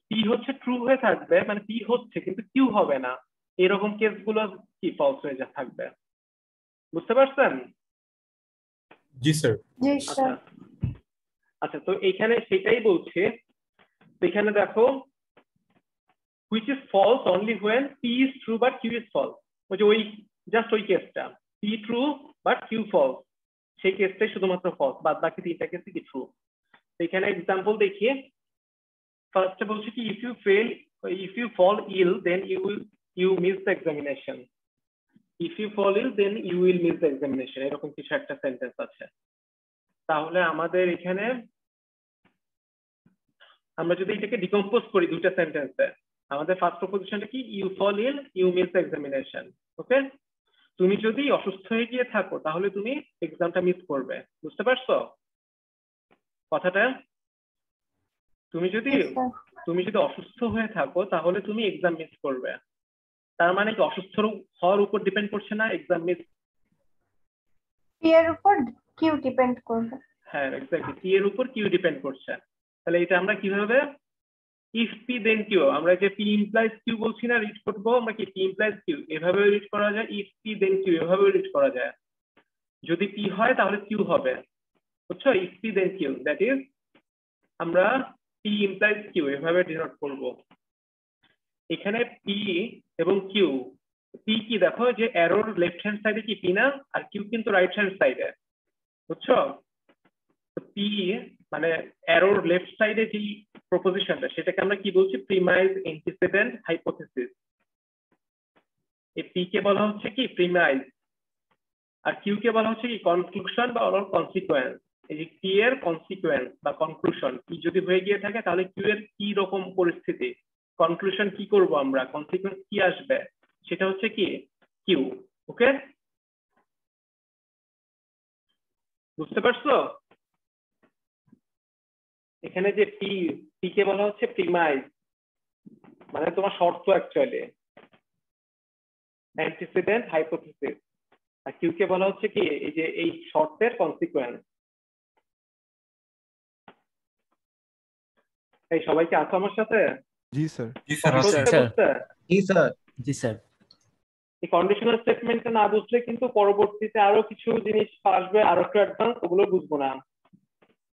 পি হচ্ছে ট্রু হয়ে থাকবে, মানে পি হচ্ছে কিন্তু কিউ হবে না, এরকম কেসগুলো কি ফলস হয়ে থাকবে। বুঝতে পারছেন? জি স্যার। আচ্ছা আচ্ছা, তো এখানে সেটাই বলছে। এখানে দেখো which is false only when p is true but q is false, ওই জাস্ট ওই কেসটা p true but q false, সেই কেসটাই শুধুমাত্র ফলস, বাদ বাকি তিনটা কেসই কি ট্রু। এখানে एग्जांपल देखिए। ফার্স্টে বলছে কি if you fall ill then you miss the examination, if you fall ill then you will miss the examination, এরকম কিছু একটা সেন্টেন্স আছে। তাহলে আমাদের এখানে আমরা যদি এটাকে ডিকম্পোজ করি দুইটা সেন্টেন্সে, আমাদের ফার্স্ট প্রপোজিশনটা কি? You fall ill you miss the examination. Okay, তুমি যদি অসুস্থ হয়ে গিয়ে থাকো তাহলে তুমি এক্সামটা মিস করবে। বুঝতে পারছো কথাটা? তুমি যদি অসুস্থ হয়ে থাকো তাহলে তুমি এক্সাম মিস করবে। তার মানে কি অসুস্থ হওয়ার উপর ডিপেন্ড করছে না এক্সাম মিস, পি এর উপর কিউ ডিপেন্ড করবে। হ্যাঁ এক্স্যাক্টলি, পি এর উপর কিউ ডিপেন্ড করছে। তাহলে এটা আমরা কিভাবে if p then q, আমরা যে p implies q বলছি না, রিড করব আমরা কি p implies q এভাবে রিড করা যায়, if p then q এভাবে রিড করা যায়। যদি p হয় তাহলে q হবে, বুঝছো? if p then q, that is আমরা p implies q এভাবে ডিনোট করব। এখানে p এবং q, p কি দেখো যে অ্যারোর লেফট হ্যান্ড সাইডে কি p না, আর q কিন্তু রাইট হ্যান্ড সাইডে, বুঝছো? p মানে অ্যারোর লেফট সাইডে যে প্রপোজিশনটা সেটাকে আমরা কি বলছি? প্রিমাইজ অ্যান্টিসিডেন্ট হাইপোথিসিস। এই p কে বলা হচ্ছে কি প্রিমাইজ, আর q কে বলা হচ্ছে কি কনক্লুশন বা কনসিকোয়েন্স। এই যে p এর কনসিকোয়েন্স বা কনক্লুশন, p যদি হয়ে গিয়ে থাকে তাহলে q এর কি রকম পরিস্থিতি, কনক্লুশন কি করব আমরা, কনসিকোয়েন্স কি আসবে, সেটা হচ্ছে কি q। ওকে, বুঝতে পারছো? এখানে যে p কে বলা হচ্ছে প্রিমাইজ, মানে তোমার শর্ত অ্যাকচুয়ালি অ্যান্টিসিডেন্ট হাইপোথিসিস, আর কিউ কে বলা হচ্ছে কি এই যে এই শর্তের কনসিকোয়েন্স। এই সবাইকে আছো আমার সাথে? জি স্যার। জি স্যার। জি স্যার। জি স্যার। এই কন্ডিশনাল স্টেটমেন্টটা না বুঝলে কিন্তু পরবর্তীতে আরো কিছু জিনিস আসবে, আরো একটু অ্যাডভান্স, ওগুলো বুঝবো না।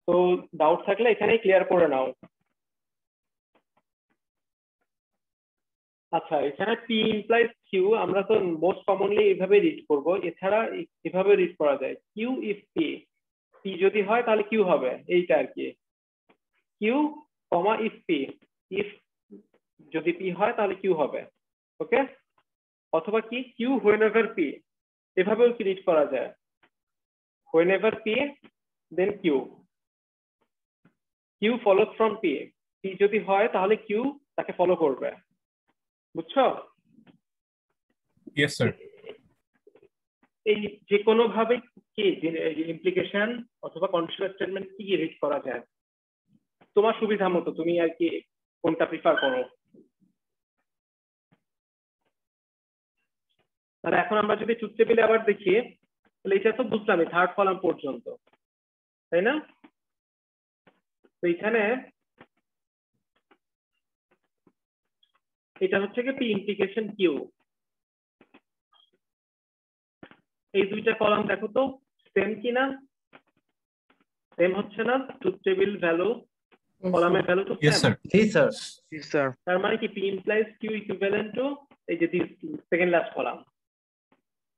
তো ডাউট থাকলে এখানেই ক্লিয়ার করে নাও। আচ্ছা, এখানে p implies q আমরা তো মোস্ট কমনলি এইভাবে রিড করব, এছাড়া এভাবে রিড করা যায় q if p, p যদি হয় তাহলে q হবে, এইটা আর কি q, if p, if যদি p হয় তাহলে q হবে। ওকে, অথবা কি q whenever p, এভাবেও কি রিড করা যায়, whenever p then q, q follows from p, p যদি হয় তাহলে q তাকে ফলো করবে। বুঝছো? Yes sir. এই যে কোনো ভাবে কি ইমপ্লিকেশন অথবা কন্ডিশনাল স্টেটমেন্ট কি রিড করা যায় তোমার সুবিধা মতো, তুমি আর কি কোনটা প্রিফার করো। তাহলে এখন আমরা যদি ট্রুথ টেবিলে আবার দেখি, তাহলে এটা তো বুঝলামই থার্ড কলাম পর্যন্ত, তাই না? তো এখানে এটা হচ্ছে কি পি ইমপ্লিকেশন কিউ, এই দুইটা কলাম দেখো তো সেম কিনা, সেম হচ্ছে না? ট্রুথ টেবিল ভ্যালু, কলামের ভ্যালু তো ইয়েস সেম। স্যার। জি স্যার। জি স্যার। তার মানে কি p implies q equivalent to এই যে সেকেন্ড লাস্ট কলাম।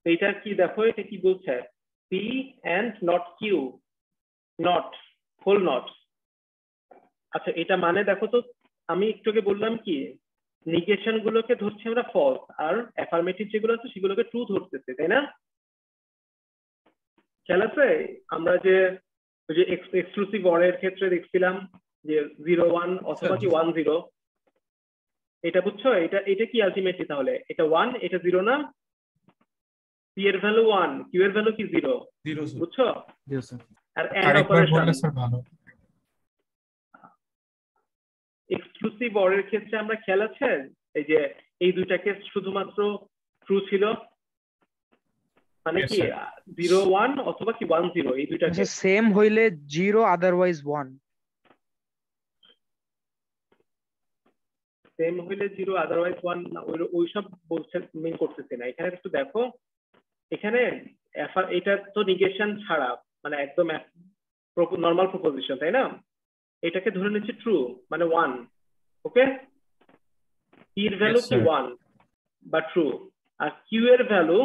এইটা কি দেখো, এটা কি বলছে? p and not q, not whole not। আচ্ছা, এটা মানে দেখো তো, আমি একটু আগে বললাম কি নিগেশন গুলোকে ধরছি আমরা ফলস, আর অ্যাফার্মেটিভ যেগুলো আছে সেগুলোকে ট্রু ধরতেছে, তাই না? খেয়াল আছে? আমরা যে ওই যে এক্সক্লুসিভ অর এর ক্ষেত্রে দেখছিলাম যে 0 1 অথবা কি 1 0, এটা বুঝছো? এটা এটা কি আলটিমেটলি তাহলে এটা 1, এটা 0 না? p এর ভ্যালু 1, q এর ভ্যালু কি 0, 0 স্যার। বুঝছো? জি স্যার। আর এন্ড আরেকবার অপারেশন বললে স্যার ভালো। এক্সক্লুসিভ অর এর ক্ষেত্রে আমরা খেয়াল আছে এই যে এই দুইটা কেস শুধুমাত্র ট্রু ছিল, মানে Yes, কি sir. 0 1 অথবা কি 1 0 এই দুইটা কেস। সেম হইলে 0 আদারওয়াইজ 1। সেম হইলে 0 আদারওয়াইজ 1 ওই সব বলছে মিন করতেছি না। এখানে একটু দেখো, এখানে এটা তো নিগেশন ছাড়া মানে একদম নরমাল প্রপোজিশন, তাই না? এটাকে ধরে নিচ্ছি ট্রু মানে 1, ওকে? p এর ভ্যালু Yes, কি sir. 1 বা ট্রু, আর q এর ভ্যালু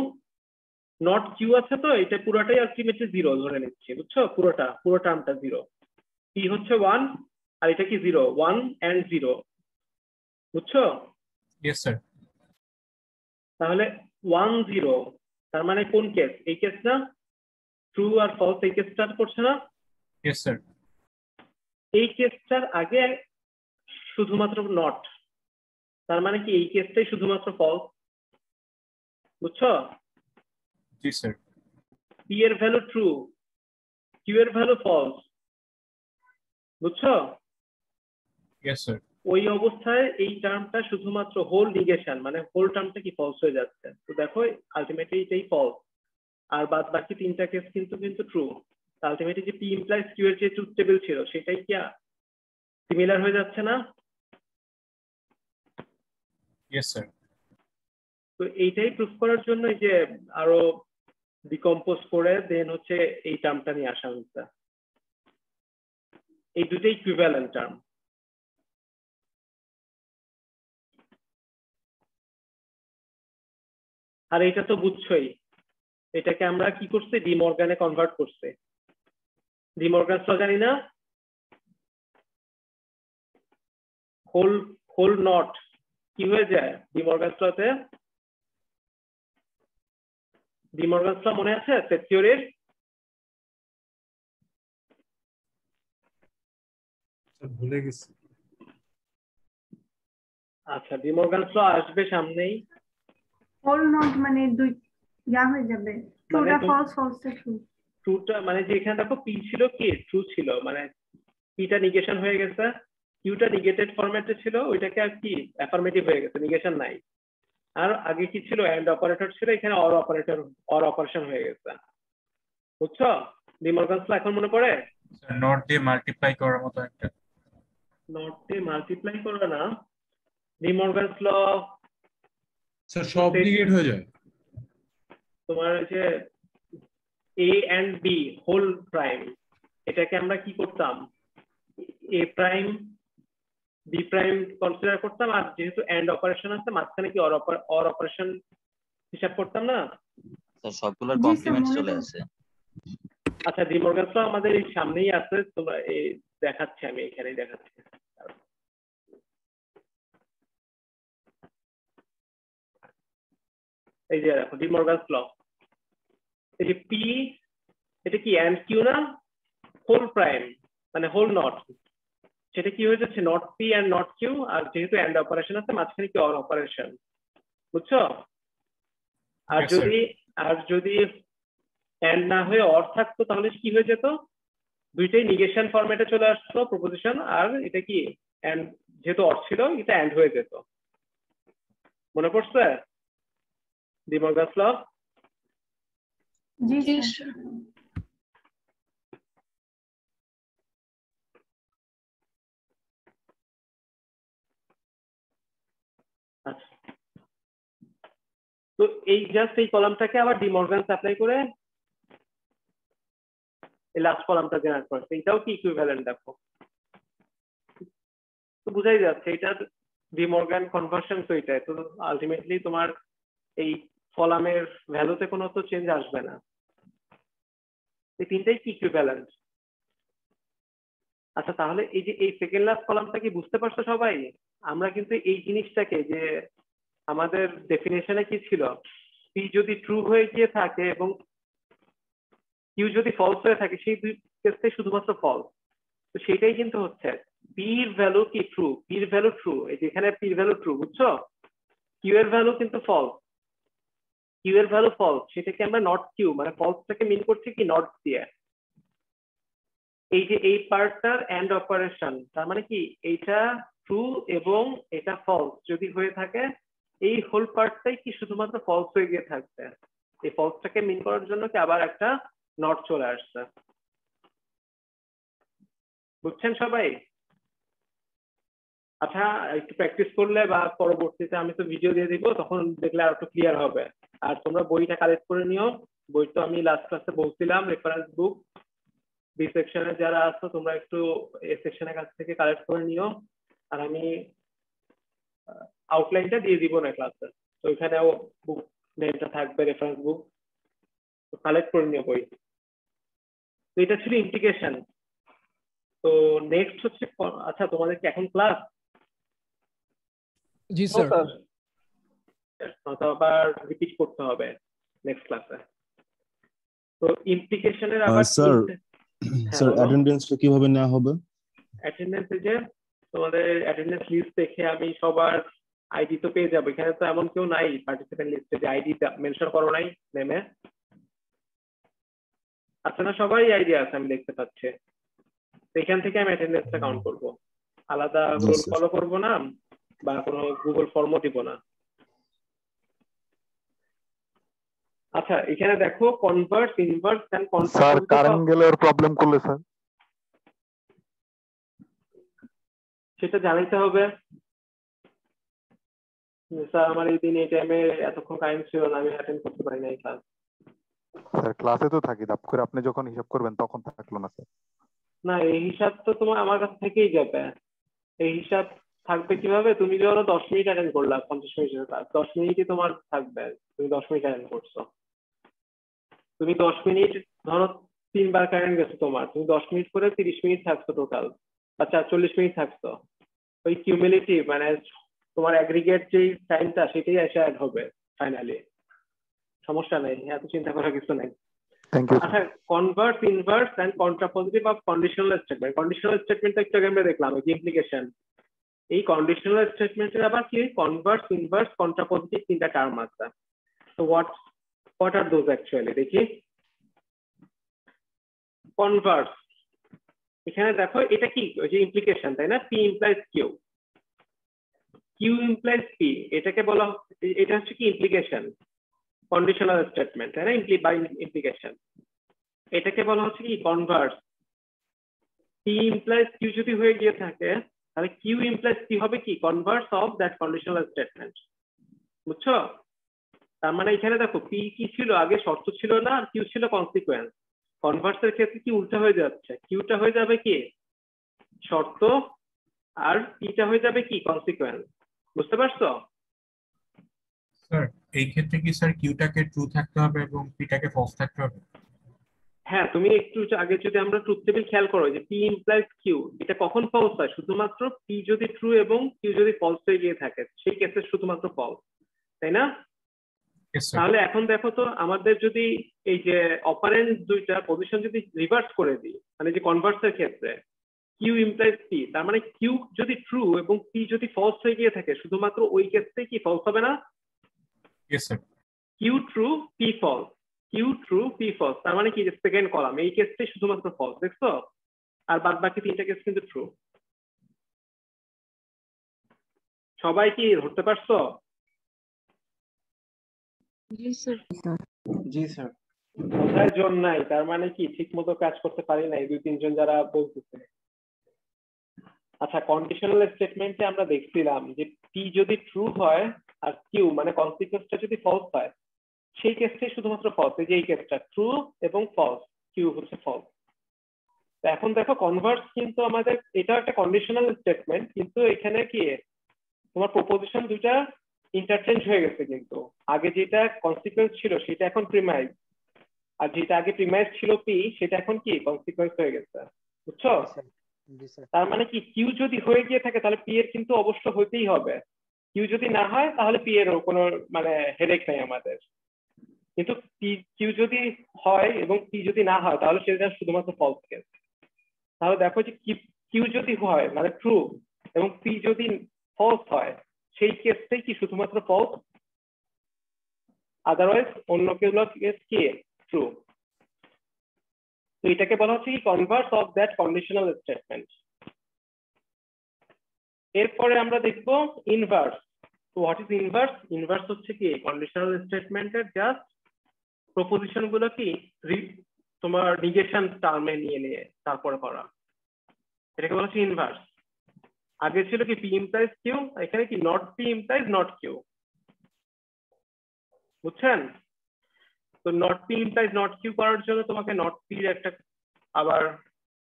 নট q আছে, তো এটা পুরোটাই আলটিমেটলি 0 ধরে নিচ্ছি, বুঝছো? পুরো টার্মটা 0, p হচ্ছে 1 আর এটা কি 0, 1 and 0, বুঝছো? Yes, sir. তাহলে 1 0 তার মানে কোন কেস? এই কেস না? ট্রু আর ফলস এই কেসটা করছে না? Yes, sir. এই কেসটার আগে শুধুমাত্র নট, তার মানে কি এই কেসটাই শুধুমাত্র ফলস, বুঝছো? জি স্যার। p এর ভ্যালু ট্রু, q এর ভ্যালু ফলস, বুঝছো? Yes, sir. ওই অবস্থায় এই টার্মটা শুধুমাত্র হোল নিগেশন, মানে হোল টার্মটা কি ফলস হয়ে যাচ্ছে। তো দেখো আলটিমেটলি এটাই ফলস, আর বাদ বাকি তিনটা কেস কিন্তু ট্রু। আলটিমেটলি যে p ইমপ্লাইজ q এর যে ট্রুথ টেবিল ছিল সেটাই কি সিমিলার হয়ে যাচ্ছে না? Yes, sir. তো এইটাই প্রুফ করার জন্য যে আরো ডিকম্পোজ করে দেন হচ্ছে এই টার্মটা নিয়ে আসা হচ্ছে। এই দুটোই ইকুইভ্যালেন্ট টার্ম। আর এটা তো বুঝছোই, এটাকে আমরা কি করছি, ডি মর্গানে কনভার্ট করছে। ডি মর্গানস ল জানি না? হোল নট কি হয়ে যায় ডি মর্গানস লতে? ডি মর্গানস ল মনে আছে সেট থিওরির? ভুলে গেছি। আচ্ছা, ডি মর্গানস ল আসবে সামনেই। হোল নট মানে দুই হয়ে যাবে, ট্রুটা ফলস, ফলসটা ট্রু। ট্রুটা মানে যে এখানে দেখো পি ছিল কি ট্রু ছিল, মানে পিটা নিগেশন হয়ে গেছে, কিউটা নিগেটেড ফরম্যাটে ছিল, ওইটাকে আর কি অ্যাফার্মেটিভ হয়ে গেছে, নিগেশন নাই। আর আগে কি ছিল, এন্ড অপারেটর ছিল, এখানে অর অপারেশন হয়ে গেছে, বুঝছো? ডি মর্গানস ল এখন মনে পড়ে? নট দিয়ে মাল্টিপ্লাই করার মতো একটা। নট দিয়ে মাল্টিপ্লাই করবে না, ডি মর্গানস ল স্যার সব নিগেট হয়ে যায়। তোমার যে এ এন্ড বি হোল প্রাইম, এটাকে আমরা কি করতাম, এ প্রাইম বি প্রাইম কনসিডার করতাম, আর যেহেতু এন্ড অপারেশন আছে মাঝখানে কি অর অপারেশন হিসাব করতাম না? স্যার সবগুলোর কমপ্লিমেন্ট চলে আসে। আচ্ছা, ডি মর্গানস ল আমাদের এই সামনেই আছে, তোমরা এই দেখাচ্ছি, আমি এখানেই দেখাচ্ছি। এই যে দেখো ডি মর্গানস ল, এই যে পি, এটা কি এন্ড কিউ না? হোল প্রাইম মানে হোল নট, সেটা কি হয়ে যাচ্ছে not P and not Q, আর যেহেতু এন্ড অপারেশন আছে মাঝখানে কি অর অপারেশন, বুঝছো? আর যদি এন্ড না হয়ে অর থাকতো তাহলে কি হয়ে যেত, দুইটাই নিগেশন ফরম্যাটে চলে আসতো প্রপোজিশন, আর এটা কি এন্ড যেহেতু অর ছিল এটা এন্ড হয়ে যেত। মনে পড়ছে ডি মর্গানস ল? জি জি স্যার। স্যার। আচ্ছা, তো এই জাস্ট এই কলামটাকে আবার ডি মর্গানস অ্যাপ্লাই করে এই লাস্ট কলামটা জেনারেট করছে, এটাও কি ইকুইভ্যালেন্ট দেখো, তো বুঝাই যাচ্ছে এটা ডি মর্গান কনভার্সন। তো এটাই তো আলটিমেটলি তোমার এই কলামের ভ্যালুতে কোনো তো চেঞ্জ আসবে না, এই তিনটাই কি ইকুইভ্যালেন্ট। আচ্ছা, তাহলে এই যে এই সেকেন্ড লাস্ট কলামটা কি বুঝতে পারছো সবাই? আমরা কিন্তু এই জিনিসটাকে যে আমাদের ডেফিনেশনে কি ছিল, পি যদি ট্রু হয়ে গিয়ে থাকে এবং কিউ যদি ফলস হয়ে থাকে, সেই দুই কেসটাই শুধুমাত্র ফলস, তো সেটাই কিন্তু হচ্ছে পির ভ্যালু কি ট্রু, পির ভ্যালু ট্রু, এই যে এখানে পির ভ্যালু ট্রু, বুঝছো? কিউ এর ভ্যালু কিন্তু ফলস, কিউ এর ভ্যালু ফলস, সেটাকে আমরা নট কিউ মানে ফলসটাকে মিন করছি কি নট দিয়ে। এই যে এই পার্টটার এন্ড অপারেশন, তার মানে কি এইটা ট্রু এবং এটা ফলস যদি হয়ে থাকে, এই হোল পার্টটাই কি শুধুমাত্র ফলস হয়ে গিয়ে থাকবে। এই ফলসটাকে মিন করার জন্য কি আবার একটা নট চলে আসছে। বুঝছেন সবাই? আচ্ছা, একটু প্র্যাকটিস করলে বা পরবর্তীতে আমি তো ভিডিও দিয়ে দিব, তখন দেখলে আর একটু ক্লিয়ার হবে। আর তোমরা বইটা কালেক্ট করে নিও। বই তো আমি লাস্ট ক্লাসে বলছিলাম, রেফারেন্স বুক বি সেকশনে যারা আছো তোমরা একটু এ সেকশনের কাছ থেকে কালেক্ট করে নিও। আর আমি আউটলাইনটা দিয়ে দিব না ক্লাসে, তো ওইখানেও বুক নেমটা থাকবে, রেফারেন্স বুক, তো কালেক্ট করে নিও বই। তো এটা ছিল ইমপ্লিকেশন। তো নেক্সট হচ্ছে, আচ্ছা তোমাদের কি এখন ক্লাস? জি স্যার। তো আবার রিপিট করতে হবে নেক্সট ক্লাসে। তো ইমপ্লিকেশনের আবার স্যার অ্যাটেন্ডেন্সটা কিভাবে নেওয়া হবে? অ্যাটেন্ডেন্স যে তোমাদের অ্যাটেন্ডেন্স লিস্ট দেখে আমি সবার আইডি তো পেয়ে যাবো। এখানে তো এমন কেউ নাই পার্টিসিপেন্ট লিস্টে যে আইডি মেনশন করো নাই নেমে, আছে না? সবাই আইডি আছে আমি দেখতে পাচ্ছি। এখান থেকে আমি অ্যাটেন্ডেন্সটা কাউন্ট করব, আলাদা রোল ফলো করব না বা কোনো গুগল ফর্মও দিব না। আচ্ছা, এখানে দেখো converse, inverse and contrast. Sir current গেলে ওর প্রবলেম করলে স্যার সেটা জানাইতে হবে। স্যার আমার এই দিন এই টাইমে এতক্ষণ কারেন্ট ছিল না, আমি অ্যাটেন্ড করতে পারি নাই ক্লাস। স্যার ক্লাসে তো থাকি, দাপ করে আপনি যখন হিসাব করবেন তখন থাকলো না স্যার। না, এই হিসাব তো তোমার আমার কাছে থেকেই যাবে। এই হিসাব থাকবে কিভাবে? তুমি ধরো 10 মিনিট অ্যাটেন্ড করলা 50 মিনিটের ক্লাস, 10 মিনিটই তোমার থাকবে, তুমি 10 মিনিট অ্যাটেন্ড করছো। তুমি 10 মিনিট ধরো 3 বার কারেন্ট গেছে তোমার, তুমি 10 মিনিট করে 30 মিনিট থাকছো টোটাল, বা 40 মিনিট থাকছো। ওই কিউমুলেটিভ মানে তোমার অ্যাগ্রিগেট যে টাইমটা সেটাই এসে অ্যাড হবে ফাইনালি। সমস্যা নেই, এত চিন্তা করার কিছু নেই। আচ্ছা, converse, inverse and contrapositive of conditional statement. Conditional statement একটু আগে আমরা দেখলাম, এই ইমপ্লিকেশন। এই কন্ডিশনাল স্টেটমেন্টের আবার কি কনভার্স, ইনভার্স, কন্ট্রাপজিটিভ তিনটা টার্ম আছে। তো what are those actually? দেখি কনভার্স, এখানে দেখো এটা কি, ওই যে ইমপ্লিকেশন, তাই না? P implies Q, Q implies P, এটাকে বলা, এটা হচ্ছে কি ইমপ্লিকেশন, কন্ডিশনাল স্টেটমেন্ট, তাই না? বাই ইমপ্লিকেশন এটাকে বলা হচ্ছে কি কনভার্স। পি ইমপ্লাইজ কিউ যদি হয়ে গিয়ে থাকে, তাহলে কিউ ইমপ্লাইজ কি হবে কি converse of that conditional statement. বুঝছো? তার মানে এখানে দেখো পি কি ছিল আগে, শর্ত ছিল না, আর কিউ ছিল কনসিকুয়েন্স। কনভার্সের ক্ষেত্রে কি উল্টা হয়ে যাচ্ছে, কিউটা হয়ে যাবে কি শর্ত আর পিটা হয়ে যাবে কি কনসিকুয়েন্স। বুঝতে পারছো? স্যার এই ক্ষেত্রে কি স্যার কিউটাকে ট্রু থাকতে হবে এবং পিটাকে ফলস থাকতে হবে? হ্যাঁ, তুমি একটু আগে যদি আমরা ট্রুথ টেবিল খেয়াল করো, যে পি ইমপ্লাইজ কিউ, এটা কখন ফলস হয়? শুধুমাত্র পি যদি ট্রু এবং কিউ যদি ফলস হয়ে গিয়ে থাকে, সেই ক্ষেত্রে শুধুমাত্র ফলস, তাই না? তাহলে এখন দেখো তো, আমাদের যদি এই যে অপারেন্ট দুইটা পজিশন যদি রিভার্স করে দিই, মানে যে কনভার্সের ক্ষেত্রে কিউ ইমপ্লাইজ পি, তার মানে কিউ যদি ট্রু এবং পি যদি ফলস হয়ে গিয়ে থাকে, শুধুমাত্র ওই ক্ষেত্রে কি ফলস হবে না? Yes sir. Q true P false, Q true P false, তার মানে কি সেকেন্ড কলাম এই কেসে শুধুমাত্র ফলস, দেখছো? আর বাদ বাকি তিনটা কেস কিন্তু ট্রু। সবাই কি ধরতে পারছো? জি স্যার। জি স্যার। বোঝার জন্য নাই, তার মানে কি ঠিক মতো কাজ করতে পারি নাই 2-3 জন যারা বলতেছে। আচ্ছা, কন্ডিশনাল স্টেটমেন্টে আমরা দেখছিলাম যে পি যদি ট্রু হয় আর কিউ মানে কনসিকুয়েন্সটা যদি ফলস হয়, সেই কেসটাই শুধুমাত্র ফলস। এই যে এই কেসটা ট্রু এবং ফলস, কিউ হচ্ছে ফলস। তো এখন দেখো কনভার্স কিন্তু আমাদের এটা একটা কন্ডিশনাল স্টেটমেন্ট, কিন্তু এখানে কি তোমার প্রপোজিশন দুইটা ইন্টারচেঞ্জ হয়ে গেছে। কিন্তু আগে যেটা কনসিকুয়েন্স ছিল সেটা এখন প্রিমাইজ, আর যেটা আগে প্রিমাইজ ছিল পি, সেটা এখন কি কনসিকুয়েন্স হয়ে গেছে। বুঝছো? তার মানে কি কিউ যদি হয়ে গিয়ে থাকে তাহলে পি এর কিন্তু অবশ্য হইতেই হবে, কিউ যদি না হয় তাহলে পি এর কোনো মানে হেডেক নাই আমাদের। কিন্তু পি কিউ যদি হয় এবং পি যদি না হয় তাহলে সেটা শুধুমাত্র ফলস কেস। তাহলে দেখো যে কিউ যদি হয় মানে ট্রু এবং পি যদি ফলস হয় সেই কেসটাই কি শুধুমাত্র ফলস, আদারওয়াইজ অন্য কেগুলো কেস কি ট্রু। তো এটাকে বলা হচ্ছে কি converse of that conditional statement. এরপরে আমরা দেখব ইনভার্স। তো হোয়াট ইজ ইনভার্স? ইনভার্স হচ্ছে কি কন্ডিশনাল স্টেটমেন্টের জাস্ট প্রপোজিশন গুলো কি তোমার নিগেশন টার্মে নিয়ে তারপরে করা, এটাকে বলা হচ্ছে ইনভার্স। আগে ছিল কি পি ইমপ্লাইজ কিউ, এখানে কি not P implies not Q, বুঝছেন? তো not P implies not Q করার জন্য তোমাকে নট পি একটা আবার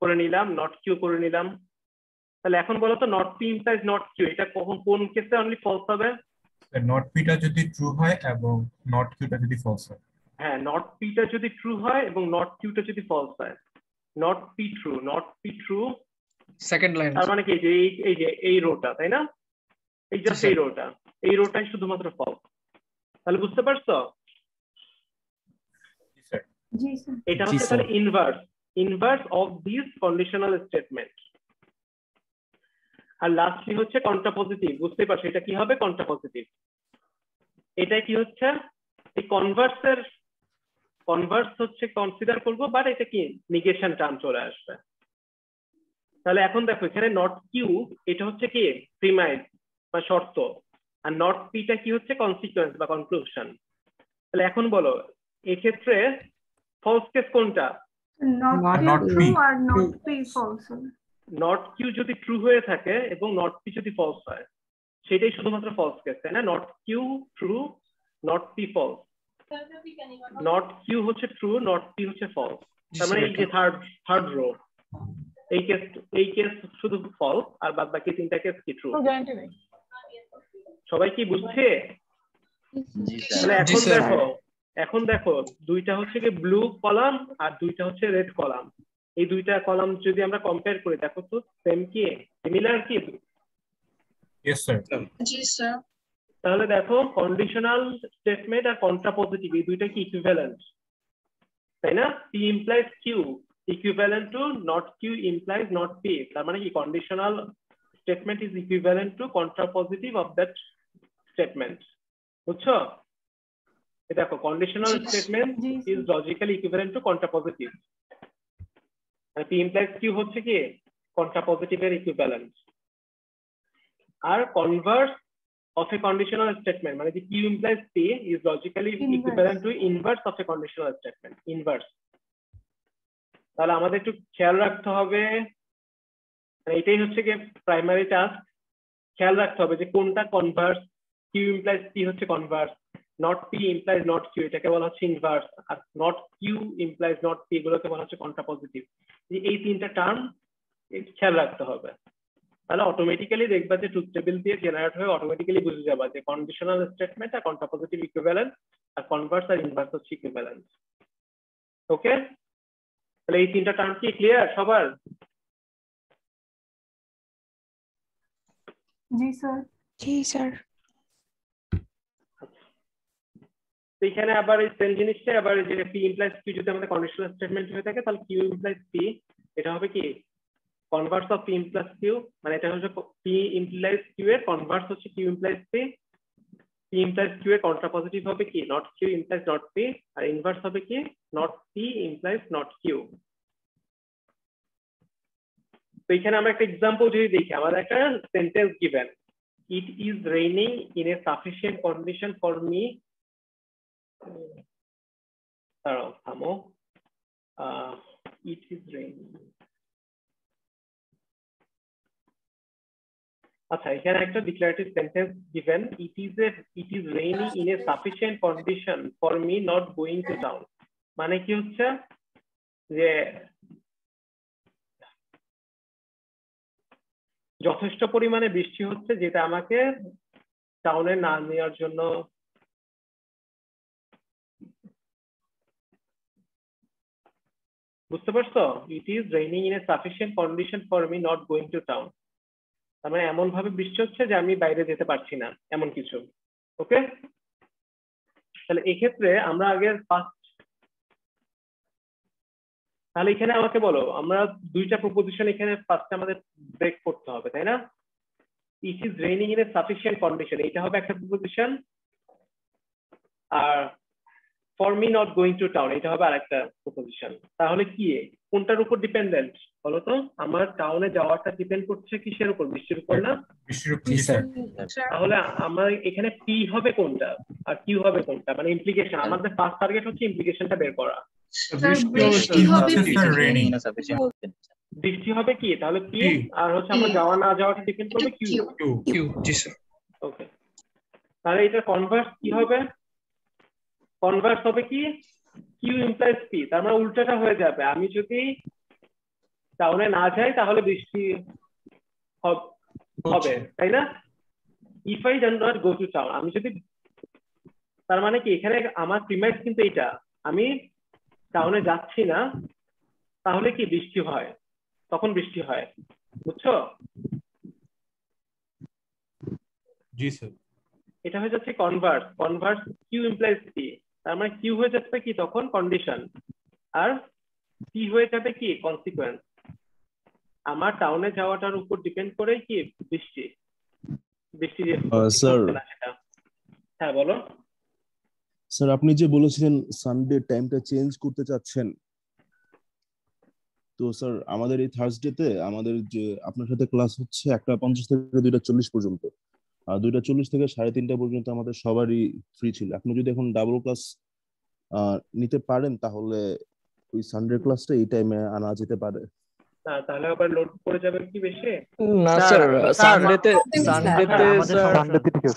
করে নিলাম, নট কিউ করে নিলাম। তাহলে এখন বলো তো not P implies not Q এটা কখন কোন কেসে অনলি ফলস হবে? নট পিটা যদি ট্রু হয় এবং নট কিউটা যদি ফলস হয়। হ্যাঁ, নট পিটা যদি ট্রু হয় এবং নট কিউটা যদি ফলস হয়। Not P true second line তার মানে কি যে এই রোটা, তাই না? এই জাস্ট এই রোটাই শুধুমাত্র ফলস। তাহলে বুঝতে পারছো? জি স্যার। এটা হচ্ছে তাহলে inverse of this conditional statement. আর লাস্টলি হচ্ছে কন্ট্রাপজিটিভ। বুঝতে পারছো এটা কি হবে? কন্ট্রাপজিটিভ। এটা কি হচ্ছে এই কনভার্স হচ্ছে কনসিডার করব, বাট এটা কি নিগেশন টার্ম চলে আসবে। তাহলে এখন দেখো এখানে নট কিউ এটা হচ্ছে কি প্রিমাইস বা শর্ত, আর নট পিটা কি হচ্ছে কনসিকুয়েন্স বা কনক্লুশন। তাহলে এখন বলো এক্ষেত্রে ফলস কেস কোনটা? নট ট্রু আর নট পি ফলস হবে। নট কিউ যদি ট্রু হয়ে থাকে এবং নট পি যদি ফলস হয় সেটাই শুধুমাত্র ফলস কেস, তাই না? Not q true, not P false. Not q হচ্ছে ট্রু, নট পি হচ্ছে ফলস। তার মানে এই যে থার্ড রো, এই কেস শুধু ফলস আর বাদ বাকি তিনটা কেস কি ট্রু। সবাই কি বুঝছে? তাহলে এখন দেখো দুইটা হচ্ছে কি ব্লু কলাম আর দুইটা হচ্ছে রেড কলাম। এই দুইটা কলাম যদি আমরা কম্পেয়ার করি দেখো তো সেম কি সিমিলার কি? Yes sir. জি স্যার। তাহলে দেখো কন্ডিশনাল স্টেটমেন্ট আর কন্ট্রাপজিটিভ এই দুইটা কি ইকুইভ্যালেন্ট, তাই না? P implies q equivalent to not q implies not p. তার মানে কি conditional statement is equivalent to contrapositive of that statement. বুঝছো? দেখো conditional statement is logically equivalent to contrapositive, আর পি ইমপ্লাইজ কিউ হচ্ছে কি কন্ট্রাপজিটিভ এর ইকুইভ্যালেন্ট। আর converse of a conditional statement মানে যে q implies p is logically equivalent to inverse of a conditional statement, inverse। তাহলে আমাদের একটু খেয়াল রাখতে হবে, এটাই হচ্ছে কি প্রাইমারি টাস্ক, খেয়াল রাখতে হবে যে কোনটা কনভার্স। q implies p হচ্ছে converse, not p implies not q এটাকে বলা হচ্ছে ইনভার্স, আর not q implies not p এগুলোকে বলা হচ্ছে কন্ট্রাপজিটিভ। এই তিনটা টার্ম খেয়াল রাখতে হবে, তাহলে অটোমেটিক্যালি দেখবা যে ট্রুথ টেবিল দিয়ে জেনারেট হয়ে অটোমেটিক্যালি বুঝে যাবা যে কন্ডিশনাল স্টেটমেন্ট আর কন্ট্রাপজিটিভ ইকুইভ্যালেন্ট আর কনভার্স আর ইনভার্স হচ্ছে ইকুইভ্যালেন্ট। ওকে, তাহলে এই তিনটা টার্ম কি ক্লিয়ার সবার? জি স্যার। জি স্যার। এখানে আবার এই সেম জিনিসটা আবার যে পি ইমপ্লাইজ কিউ যদি আমাদের কন্ডিশনাল স্টেটমেন্ট হয়ে থাকে তাহলে কিউ ইমপ্লাইজ পি এটা হবে কি converse of p implies q, মানে এটা হচ্ছে পি ইমপ্লাইজ কিউ এর কনভার্স হচ্ছে q implies p. P implies q এর কন্ট্রাপজিটিভ হবে কি not q implies not p, আর ইনভার্স হবে কি not P implies not q. তো এখানে আমরা একটা এক্সাম্পল যদি দেখি, আমাদের একটা sentence given, it is raining in a sufficient condition for me. দাঁড়াও থামো, ইট ইজ রেইনিং। আচ্ছা, এখানে একটা declarative sentence given, it is raining in a sufficient condition for me not going to town. মানে কি হচ্ছে যে যথেষ্ট পরিমাণে বৃষ্টি হচ্ছে যেটা আমাকে টাউনে না নেওয়ার জন্য। বুঝতে পারছো? ইট is raining in a sufficient condition for me not going to town, তার মানে এমন ভাবে বৃষ্টি হচ্ছে যে আমি বাইরে যেতে পারছি না, এমন কিছু। ওকে, তাহলে এক্ষেত্রে আমরা আগে ফার্স্ট তাহলে এখানে আমাকে বলো, আমরা দুইটা প্রপোজিশন এখানে ফার্স্টে আমাদের ব্রেক করতে হবে, তাই না? It is raining in a sufficient condition, এটা হবে একটা প্রপোজিশন। আর for me not going to town, এটা হবে আরেকটা প্রপোজিশন। তাহলে কি কোনটার উপর ডিপেন্ডেন্ট বলো তো? আমার টাউনে যাওয়াটা ডিপেন্ড করছে কিসের উপর? বৃষ্টির উপর না? বৃষ্টির উপর। জি স্যার। তাহলে আমার এখানে পি হবে কোনটা আর কিউ হবে কোনটা, মানে ইমপ্লিকেশন। আমাদের ফার্স্ট টার্গেট হচ্ছে ইমপ্লিকেশনটা বের করা। বৃষ্টি হবে বৃষ্টি হবে কি তাহলে পি, আর হচ্ছে আমার যাওয়া না যাওয়াটা ডিপেন্ড করবে কিউ। কিউ। জি স্যার। ওকে, তাহলে এটা কনভার্স কি হবে? কনভার্স হবে কি কিউ ইমপ্লাইজ পি, তার মানে উল্টাটা হয়ে যাবে। আমি যদি টাউনে না যাই তাহলে বৃষ্টি হবে, তাই না? If I do not go to town, আমি যদি, তার মানে কি এখানে আমার প্রিমাইস কিন্তু এইটা, আমি টাউনে যাচ্ছি না তাহলে কি বৃষ্টি হয়, তখন বৃষ্টি হয়, বুঝছো? জি স্যার। এটা হয়ে যাচ্ছে converse. Converse q implies p, তার মানে কিউ হয়ে যাচ্ছে কি তখন কন্ডিশন, আর পি হয়ে যাবে কি কনসিকুয়েন্স। আমার টাউনে যাওয়াটার উপর ডিপেন্ড করে কি বৃষ্টি। বৃষ্টি স্যার। হ্যাঁ বলো স্যার, আপনি যে বলেছিলেন সানডে টাইমটা চেঞ্জ করতে চাচ্ছেন, তো স্যার আমাদের এই থার্সডেতে আমাদের যে আপনার সাথে ক্লাস হচ্ছে 1:50 থেকে 2:40 পর্যন্ত, আর 2:40 থেকে 3:30 পর্যন্ত আমাদের সবারই ফ্রি ছিল। আপনি যদি এখন ডাবল ক্লাস নিতে পারেন তাহলে ওই সানডে ক্লাসটা এই টাইমে আনা যেতে পারে। তাহলে আবার লোড পড়ে যাবে কি বেশি? না স্যার, সানডেতে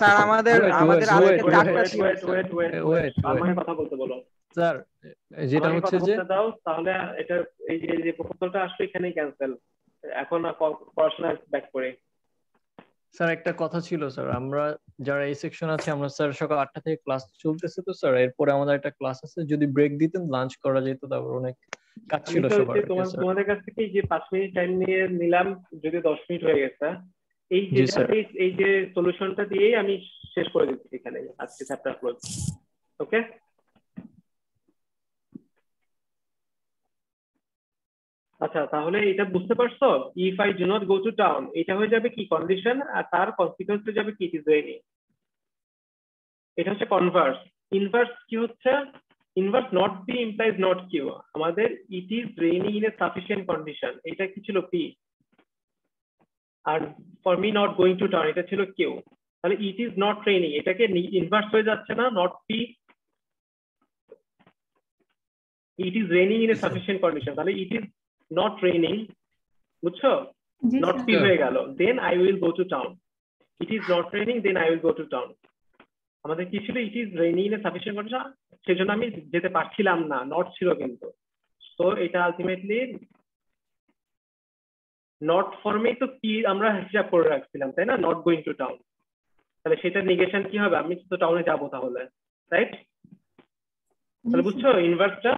স্যার আমাদের আমার কথা বলতে বলো স্যার। যেটা হচ্ছে যে দাও, তাহলে এটা এই যে প্রপোজালটা আসলে এখানেই ক্যান্সেল। এখন পড়াশোনা ব্যাক করে। স্যার একটা কথা ছিল স্যার, আমরা যারা এই সেকশন আছে আমরা স্যার সকাল 8টা থেকে ক্লাস চলতেছে, তো স্যার এরপরে আমাদের একটা ক্লাস আছে, যদি ব্রেক দিতেন লাঞ্চ করা যেত, তারপর অনেক কাজ ছিল সবার। তোমাদের কাছ থেকে যে 5 মিনিট টাইম নিয়ে নিলাম, যদি 10 মিনিট হয়ে গেছে, এই যে সলিউশনটা দিয়েই আমি শেষ করে দিচ্ছি এখানে আজকে চ্যাপ্টার ক্লোজ। ওকে, আচ্ছা তাহলে এটা বুঝতে পারছো? If I do not go to town, এটা হয়ে যাবে কি কন্ডিশন, আর তার কনসিকুয়েন্স হয়ে যাবে কি ইট ইজ রেইনিং। এটা হচ্ছে কনভার্স। ইনভার্স কি হচ্ছে? Inverse not P implies not Q. আমাদের it is raining in a sufficient condition, এটা কি ছিল পি, আর for me not going to town এটা ছিল কিউ। তাহলে ইট ইজ নট রেইনিং, এটাকে ইনভার্স হয়ে যাচ্ছে না, not P it is raining in a sufficient condition, তাহলে ইট ইজ নট রেইনিং, বুঝছো? নট পি হয়ে গেল, then I will go to town. It is not raining, then I will go to town. আমাদের কি ছিল? It is raining in a sufficient condition, সেজন্য আমি যেতে পারছিলাম না, নট ছিল কিন্তু। তো এটা আলটিমেটলি নট ফর্মে তো কি আমরা হিসাব করে রাখছিলাম, তাই না? নট গোয়িং টু টাউন, তাহলে সেটা নেগেশন কি হবে? আমি তো টাউনে যাবো তাহলে, রাইট? তাহলে বুঝছো ইনভার্সটা?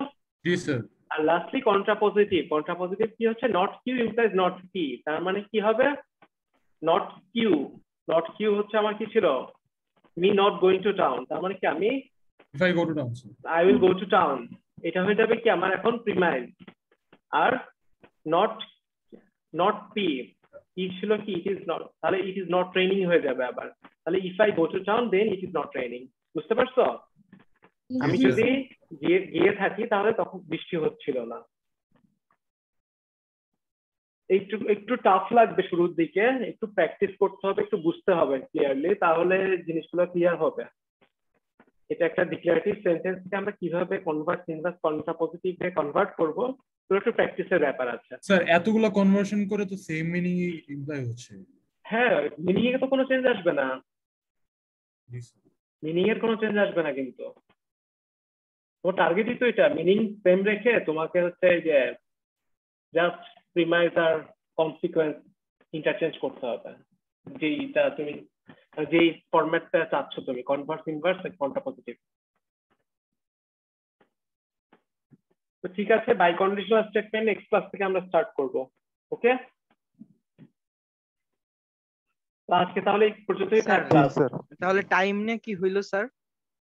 জি স্যার। আর লাস্টলি কন্ট্রাপজিটিভ। কন্ট্রাপজিটিভ কি হচ্ছে? Not q implies not p, তার মানে কি হবে? নট কিউ, নট কিউ হচ্ছে আমার কি ছিল? Me not going to town, তার মানে কি আমি if I go to town I will go to town, এটা হয়ে যাবে কি আমার এখন প্রিমাইস। আর নট পি কি ছিল কি? ইট ইজ নট, তাহলে ইট ইজ নট রেইনিং হয়ে যাবে আবার। তাহলে if I go to town then it is not raining. বুঝতে পারছো? আমি যদি গিয়ে থাকি তাহলে তখন বৃষ্টি হচ্ছিল না। একটু টাফ লাগবে শুরুর দিকে, একটু প্র্যাকটিস করতে হবে, একটু বুঝতে হবে ক্লিয়ারলি, তাহলে জিনিসগুলো ক্লিয়ার হবে। এটা একটা ডিক্লারেটিভ সেন্টেন্সকে আমরা কিভাবে কনভার্ট, ইনভার্স, কন্ট্রাপজিটিভে কনভার্ট করব, তো একটু প্র্যাকটিসের ব্যাপার আছে। স্যার এতগুলো কনভার্সন করে তো সেম মিনিং ইমপ্লাই হচ্ছে। হ্যাঁ, মিনিং এ তো কোনো চেঞ্জ আসবে না, মিনিং এর কোনো চেঞ্জ আসবে না, কিন্তু তোমার টার্গেটই তো এটা, মিনিং সেম রেখে তোমাকে হচ্ছে যে জাস্ট প্রিমাইস আর কনসিকুয়েন্স ইন্টারচেঞ্জ করতে হবে, যেটা তুমি যেই ফরম্যাটটা চাচ্ছ তুমি, কনভার্স, ইনভার্স, কন্ট্রাপজিটিভ। তো ঠিক আছে, biconditional statement next class থেকে আমরা স্টার্ট করব। ওকে, আজকে তাহলে এই পর্যন্তই থাক ক্লাস। তাহলে টাইম নিয়ে কি হইলো স্যার?